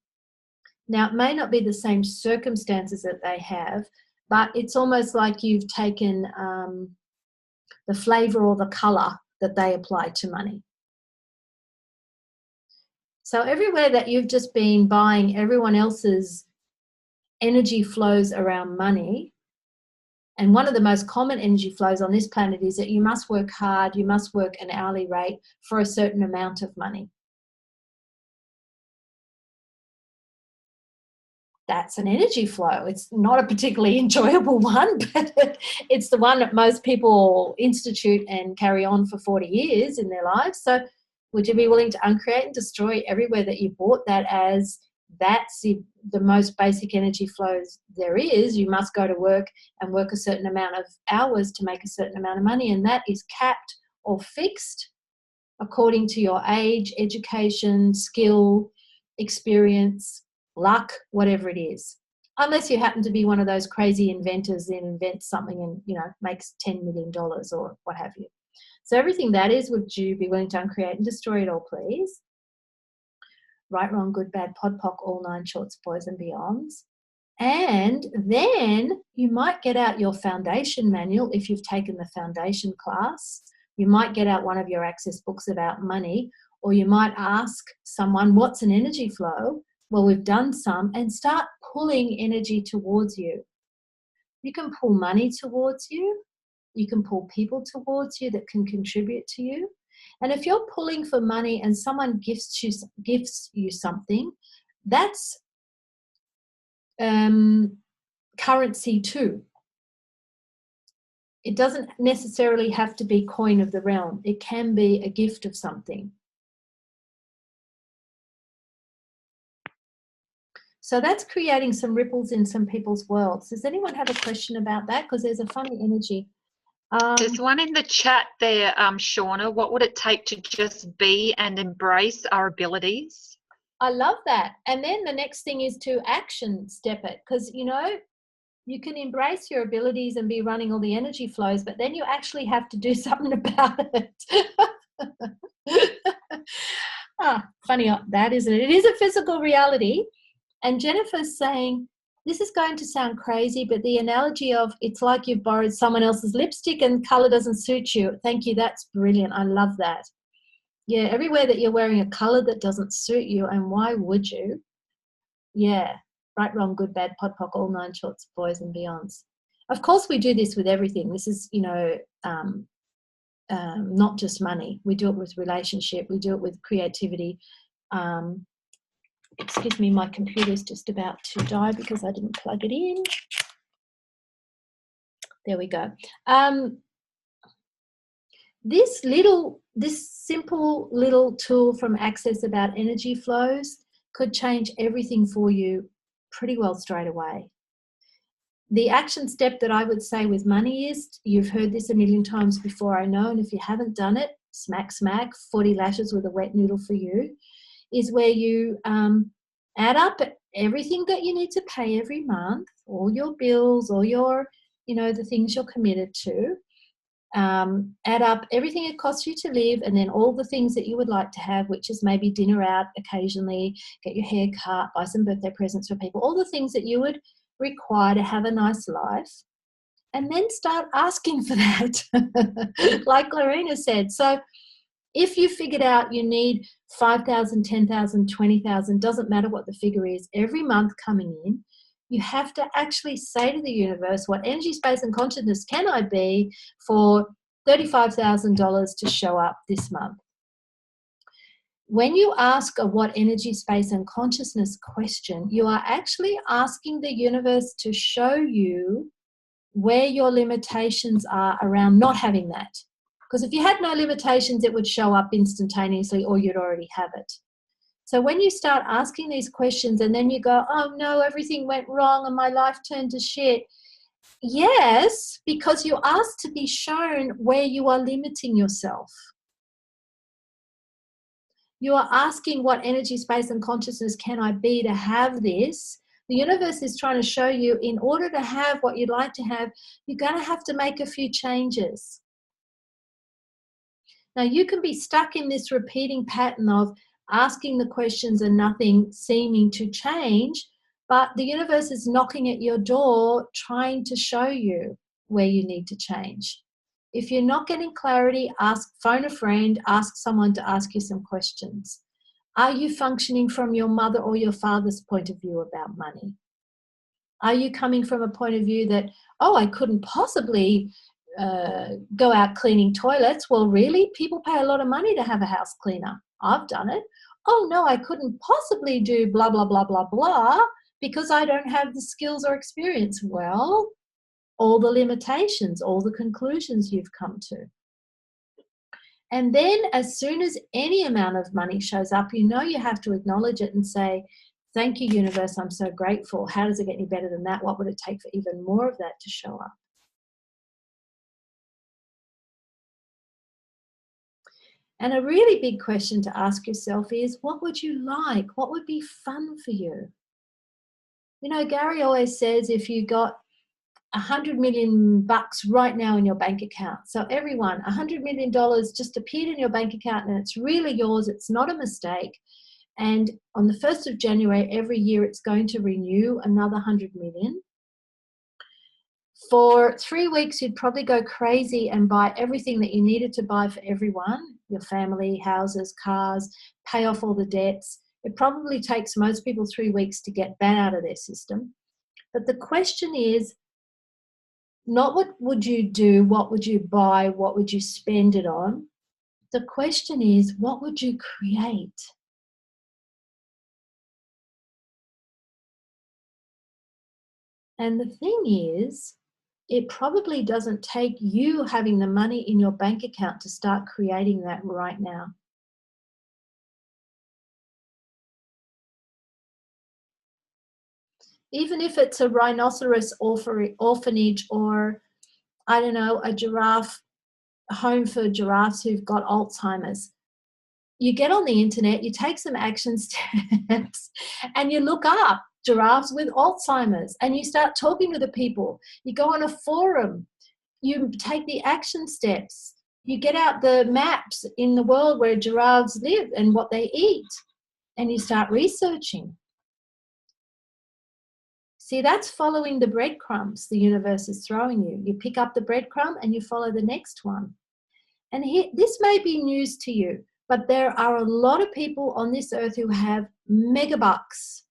Now, it may not be the same circumstances that they have, but it's almost like you've taken the flavour or the colour that they apply to money. So everywhere that you've just been buying everyone else's energy flows around money, and one of the most common energy flows on this planet is that you must work hard, you must work an hourly rate for a certain amount of money. that's an energy flow. It's not a particularly enjoyable one, but it's the one that most people institute and carry on for 40 years in their lives. So would you be willing to uncreate and destroy everywhere that you bought that as that's the most basic energy flows there is? You must go to work and work a certain amount of hours to make a certain amount of money, and that is capped or fixed according to your age, education, skill, experience, luck, whatever it is. Unless you happen to be one of those crazy inventors and invents something and, you know, makes $10 million or what have you. So everything that is, would you be willing to uncreate and destroy it all, please? Right, wrong, good, bad, pod, poc, all nine shorts, boys and beyonds. And then you might get out your foundation manual if you've taken the foundation class. You might get out one of your access books about money, or you might ask someone, what's an energy flow? Well, we've done some, and start pulling energy towards you. You can pull money towards you. You can pull people towards you that can contribute to you. And if you're pulling for money and someone gifts you something, that's currency too. It doesn't necessarily have to be coin of the realm. It can be a gift of something. So that's creating some ripples in some people's worlds. Does anyone have a question about that? Because there's a funny energy. There's one in the chat there, Shauna. What would it take to just be and embrace our abilities? I love that. And then the next thing is to action step it, because, you know, you can embrace your abilities and be running all the energy flows, but then you actually have to do something about it. Funny that, isn't it? It is a physical reality. And Jennifer's saying, this is going to sound crazy, but the analogy of it's like you've borrowed someone else's lipstick and colour doesn't suit you. Thank you. That's brilliant. I love that. Yeah, everywhere that you're wearing a colour that doesn't suit you, and why would you? Yeah, right, wrong, good, bad, pod, poc, all nine shorts, boys and beyonds. Of course, we do this with everything. This is, you know, not just money. We do it with relationship. We do it with creativity. Excuse me, my computer's just about to die because I didn't plug it in. There we go. This simple little tool from Access about energy flows could change everything for you pretty well straight away. The action step that I would say with money is, you've heard this a million times before, I know, and if you haven't done it, smack, 40 lashes with a wet noodle for you, is where you add up everything that you need to pay every month, all your bills, all your, you know, the things you're committed to. Add up everything it costs you to live, and then all the things that you would like to have, which is maybe dinner out occasionally, get your hair cut, buy some birthday presents for people, all the things that you would require to have a nice life, and then start asking for that, like Lorene said. So if you figured out you need 5,000, 10,000, 20,000, doesn't matter what the figure is, every month coming in, you have to actually say to the universe, what energy, space and consciousness can I be for $35,000 to show up this month? When you ask a what energy, space and consciousness question, you are actually asking the universe to show you where your limitations are around not having that. Because if you had no limitations, it would show up instantaneously, or you'd already have it. So when you start asking these questions and then you go, oh no, everything went wrong and my life turned to shit. Yes, because you asked to be shown where you are limiting yourself. You are asking what energy, space and consciousness can I be to have this. The universe is trying to show you, in order to have what you'd like to have, you're going to have to make a few changes. Now, you can be stuck in this repeating pattern of asking the questions and nothing seeming to change, but the universe is knocking at your door trying to show you where you need to change. If you're not getting clarity, phone a friend, ask someone to ask you some questions. Are you functioning from your mother or your father's point of view about money? Are you coming from a point of view that, oh, I couldn't possibly go out cleaning toilets? Well, really? People pay a lot of money to have a house cleaner. I've done it. Oh, no, I couldn't possibly do blah, blah, blah, blah, blah. Because I don't have the skills or experience. Well, all the limitations, all the conclusions you've come to. And then as soon as any amount of money shows up, you know you have to acknowledge it and say, thank you, universe, I'm so grateful. How does it get any better than that? What would it take for even more of that to show up? And a really big question to ask yourself is, what would you like? What would be fun for you? You know, Gary always says if you got $100 million right now in your bank account. So everyone, $100 million just appeared in your bank account and it's really yours. It's not a mistake. And on the 1st of January, every year it's going to renew another 100 million. For 3 weeks, you'd probably go crazy and buy everything that you needed to buy for everyone, your family, houses, cars, pay off all the debts. It probably takes most people 3 weeks to get that out of their system. But the question is, not what would you do, what would you buy, what would you spend it on? The question is, what would you create? And the thing is, it probably doesn't take you having the money in your bank account to start creating that right now. Even if it's a rhinoceros orphanage or, I don't know, a giraffe, a home for giraffes who've got Alzheimer's. You get on the internet, you take some action steps and you look up giraffes with Alzheimer's and you start talking to the people. You go on a forum, you take the action steps, you get out the maps in the world where giraffes live and what they eat, and you start researching. See, that's following the breadcrumbs the universe is throwing you. You pick up the breadcrumb and you follow the next one. And here, this may be news to you, but there are a lot of people on this earth who have mega bucks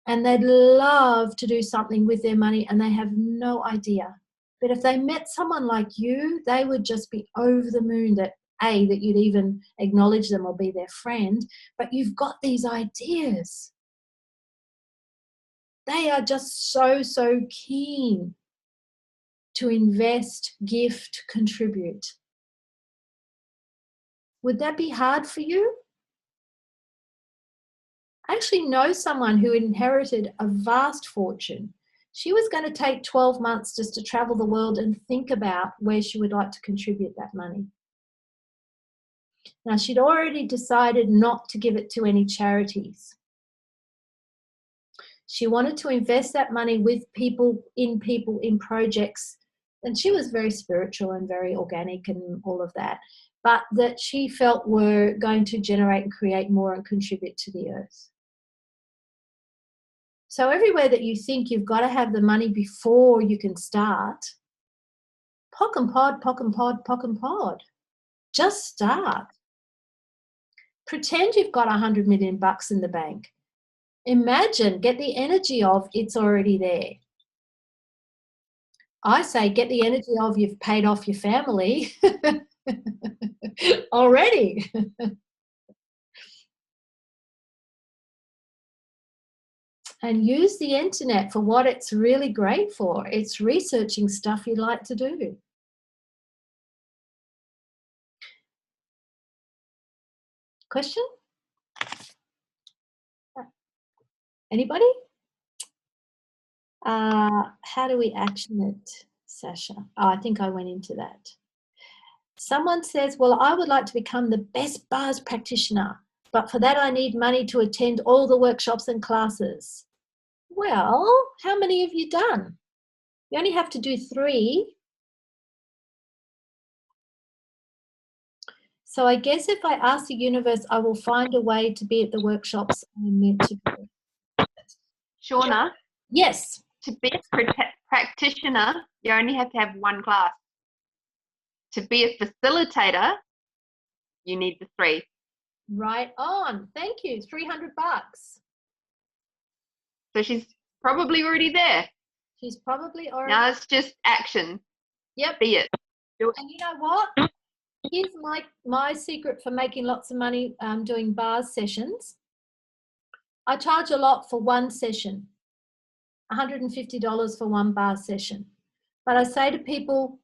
and they'd love to do something with their money and they have no idea. But if they met someone like you, they would just be over the moon that you'd even acknowledge them or be their friend, but you've got these ideas. They are just so, so keen to invest, gift, contribute. Would that be hard for you? I actually know someone who inherited a vast fortune. She was going to take 12 months just to travel the world and think about where she would like to contribute that money. Now, she'd already decided not to give it to any charities. She wanted to invest that money with people, in projects. And she was very spiritual and very organic and all of that, but that she felt were going to generate and create more and contribute to the earth. So everywhere that you think you've got to have the money before you can start, pock and pod, pock and pod, pock and pod. Just start. Pretend you've got $100 million in the bank. Imagine, get the energy of it's already there. I say get the energy of you've paid off your family already. And use the internet for what it's really great for. It's researching stuff you like to do. Question? Anybody? How do we action it, Sasha? Oh, I think I went into that. Someone says, well, I would like to become the best bars practitioner, but for that I need money to attend all the workshops and classes. Well, how many have you done? You only have to do 3. So I guess if I ask the universe, I will find a way to be at the workshops I'm meant to be. Shauna? Yes. To be a practitioner, you only have to have 1 class. To be a facilitator, you need the 3. Right on. Thank you. $300. So she's probably already there. She's probably already. Now it's just action. Yep. Be it. Do it. And you know what? Here's my secret for making lots of money doing bars sessions. I charge a lot for 1 session. $150 for 1 bar session. But I say to people,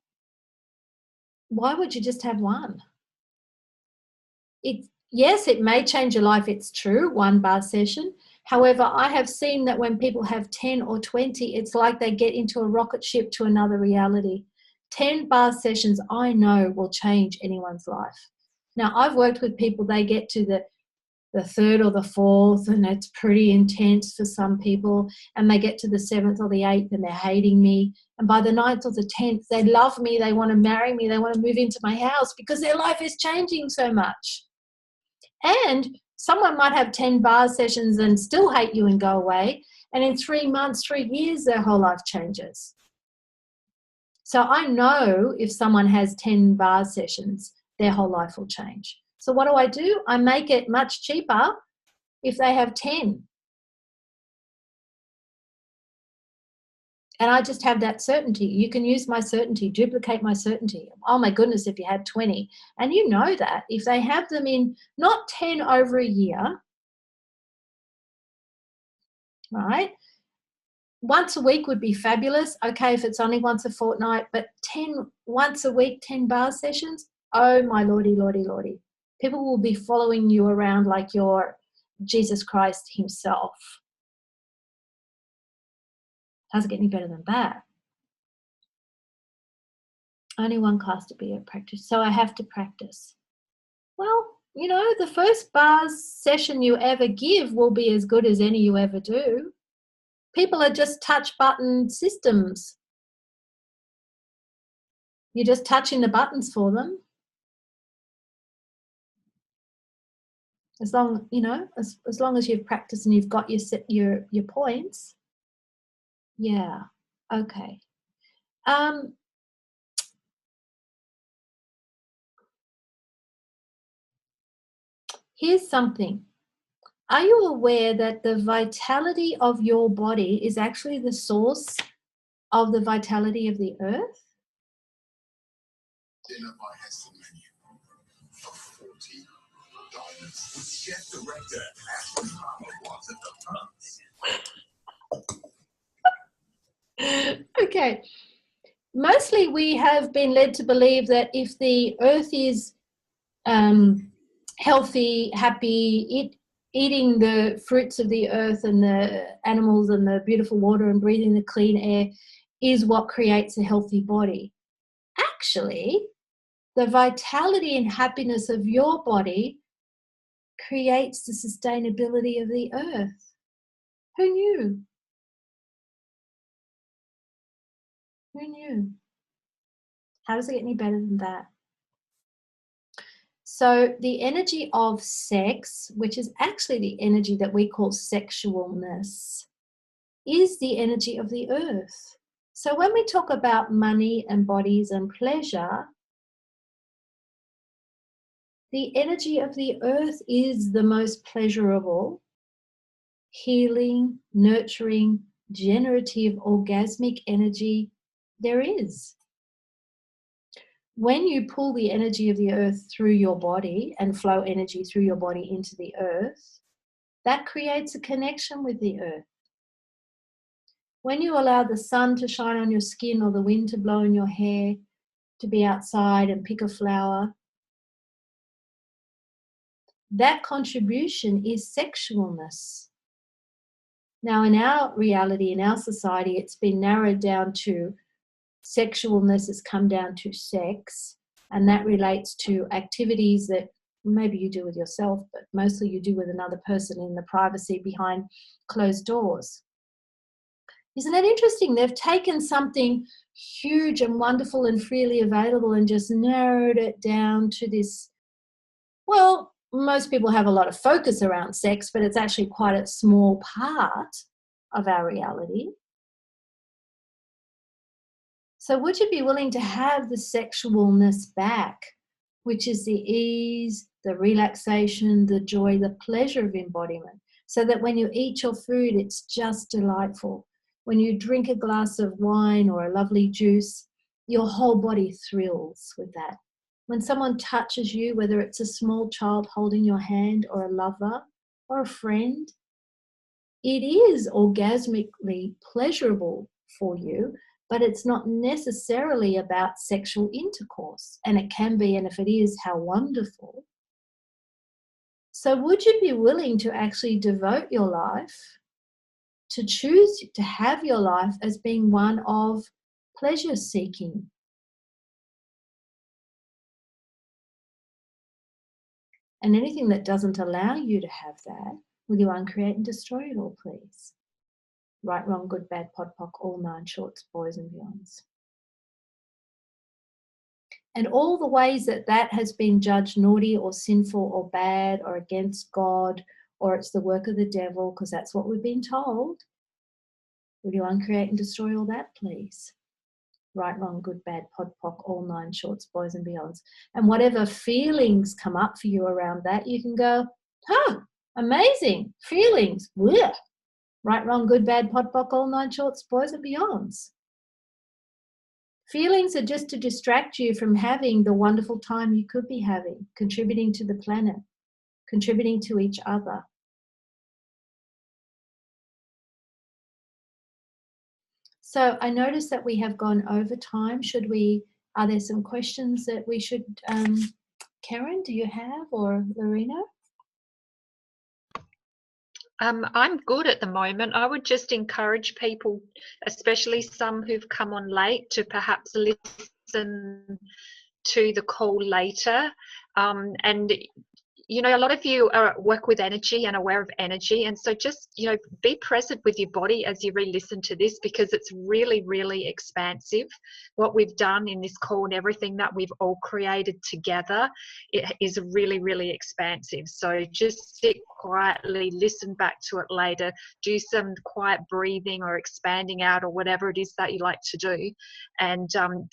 why would you just have one? Yes, it may change your life. It's true, 1 bar session. However, I have seen that when people have 10 or 20, it's like they get into a rocket ship to another reality. 10 bar sessions, I know, will change anyone's life. Now, I've worked with people, they get to the 3rd or the 4th, and it's pretty intense for some people, and they get to the 7th or the 8th and they're hating me, and by the 9th or the 10th they love me, they want to marry me, they want to move into my house because their life is changing so much. And someone might have 10 bar sessions and still hate you and go away, and in 3 months, 3 years, their whole life changes. So I know if someone has 10 bar sessions, their whole life will change. So what do? I make it much cheaper if they have 10. And I just have that certainty. You can use my certainty, duplicate my certainty. Oh my goodness, if you had 20. And you know that if they have them in not 10 over a year, right? Once a week would be fabulous. Okay, if it's only once a fortnight, but 10 once a week, 10 bar sessions, oh my lordy, lordy, lordy. People will be following you around like you're Jesus Christ himself. Doesn't get any better than that. Only 1 class to be at practice, so I have to practice. Well, you know, the first bar session you ever give will be as good as any you ever do. People are just touch button systems. You're just touching the buttons for them. As long, you know, as long as you've practiced and you've got your points. Yeah. Okay. Here's something. Are you aware that the vitality of your body is actually the source of the vitality of the earth? Dinner by Heston menu of 40 diamonds with chef director Ashley Palmer was at the front. Okay. Mostly we have been led to believe that if the earth is healthy, happy, eating the fruits of the earth and the animals and the beautiful water and breathing the clean air is what creates a healthy body. Actually, the vitality and happiness of your body creates the sustainability of the earth. Who knew? Who knew? How does it get any better than that? So the energy of sex, which is actually the energy that we call sexualness, is the energy of the earth. So when we talk about money and bodies and pleasure, the energy of the earth is the most pleasurable, healing, nurturing, generative, orgasmic energy there is. When you pull the energy of the earth through your body and flow energy through your body into the earth, that creates a connection with the earth. When you allow the sun to shine on your skin or the wind to blow in your hair, to be outside and pick a flower, that contribution is sexualness. Now, in our reality, in our society, it's been narrowed down to sexualness has come down to sex, and that relates to activities that maybe you do with yourself, but mostly you do with another person in the privacy behind closed doors. Isn't that interesting? They've taken something huge and wonderful and freely available and just narrowed it down to this. Well, most people have a lot of focus around sex, but it's actually quite a small part of our reality. So would you be willing to have the sexualness back, which is the ease, the relaxation, the joy, the pleasure of embodiment, so that when you eat your food, it's just delightful. When you drink a glass of wine or a lovely juice, your whole body thrills with that. When someone touches you, whether it's a small child holding your hand or a lover or a friend, it is orgasmically pleasurable for you, but it's not necessarily about sexual intercourse. And it can be, and if it is, how wonderful. So would you be willing to actually devote your life, to choose to have your life as being one of pleasure seeking? And anything that doesn't allow you to have that, will you uncreate and destroy it all, please? Right, wrong, good, bad, pod, poc, all 9 shorts, boys and beyonds. And all the ways that that has been judged naughty or sinful or bad or against God, or it's the work of the devil, because that's what we've been told. Will you uncreate and destroy all that, please? Right, wrong, good, bad, pod, poc, all 9 shorts, boys and beyonds. And whatever feelings come up for you around that, you can go, amazing, feelings, blech. Right, wrong, good, bad, pod, poc, all 9 shorts, boys and beyonds. Feelings are just to distract you from having the wonderful time you could be having, contributing to the planet, contributing to each other. So I noticed that we have gone over time. Are there some questions that we should, Keryn, do you have, or Lorena? I'm good at the moment. I would just encourage people, especially some who've come on late, to perhaps listen to the call later. And you know, a lot of you work with energy and aware of energy, and so just, you know, be present with your body as you re-listen to this, because it's really, really expansive. What we've done in this call and everything that we've all created together, it is really, really expansive. So just sit quietly, listen back to it later, do some quiet breathing or expanding out or whatever it is that you like to do. And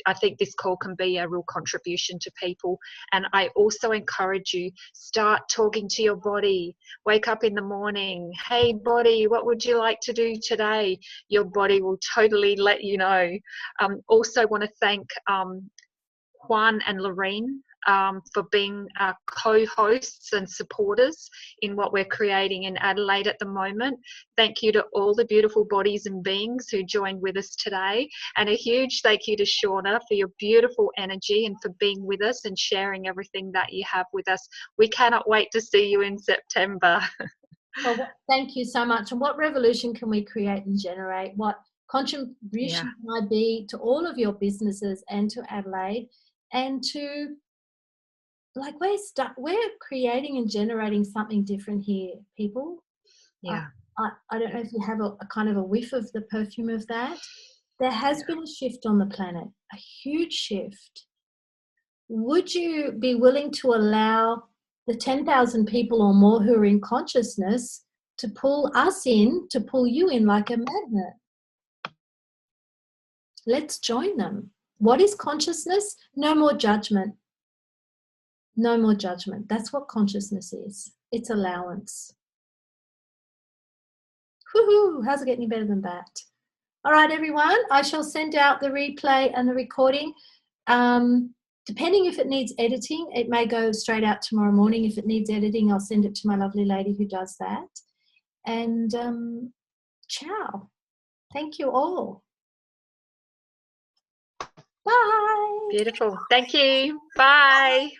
I think this call can be a real contribution to people. And I also encourage you, start talking to your body. Wake up in the morning, hey body, what would you like to do today? Your body will totally let you know. Also want to thank Huan and Lorene for being co-hosts and supporters in what we're creating in Adelaide at the moment. Thank you to all the beautiful bodies and beings who joined with us today, and a huge thank you to Shauna for your beautiful energy and for being with us and sharing everything that you have with us. We cannot wait to see you in September. Well, thank you so much. And what revolution can we create and generate? What contribution can I be to all of your businesses and to Adelaide, and to, like, we're creating and generating something different here, people. Yeah. I don't know if you have a kind of a whiff of the perfume of that. There has been a shift on the planet, a huge shift. Would you be willing to allow the 10,000 people or more who are in consciousness to pull us in, to pull you in like a magnet? Let's join them. What is consciousness? No more judgment. No more judgment. That's what consciousness is. It's allowance. Woohoo! How's it get any better than that? All right, everyone. I shall send out the replay and the recording. Depending if it needs editing, it may go straight out tomorrow morning. If it needs editing, I'll send it to my lovely lady who does that. And ciao. Thank you all. Bye. Beautiful. Thank you. Bye.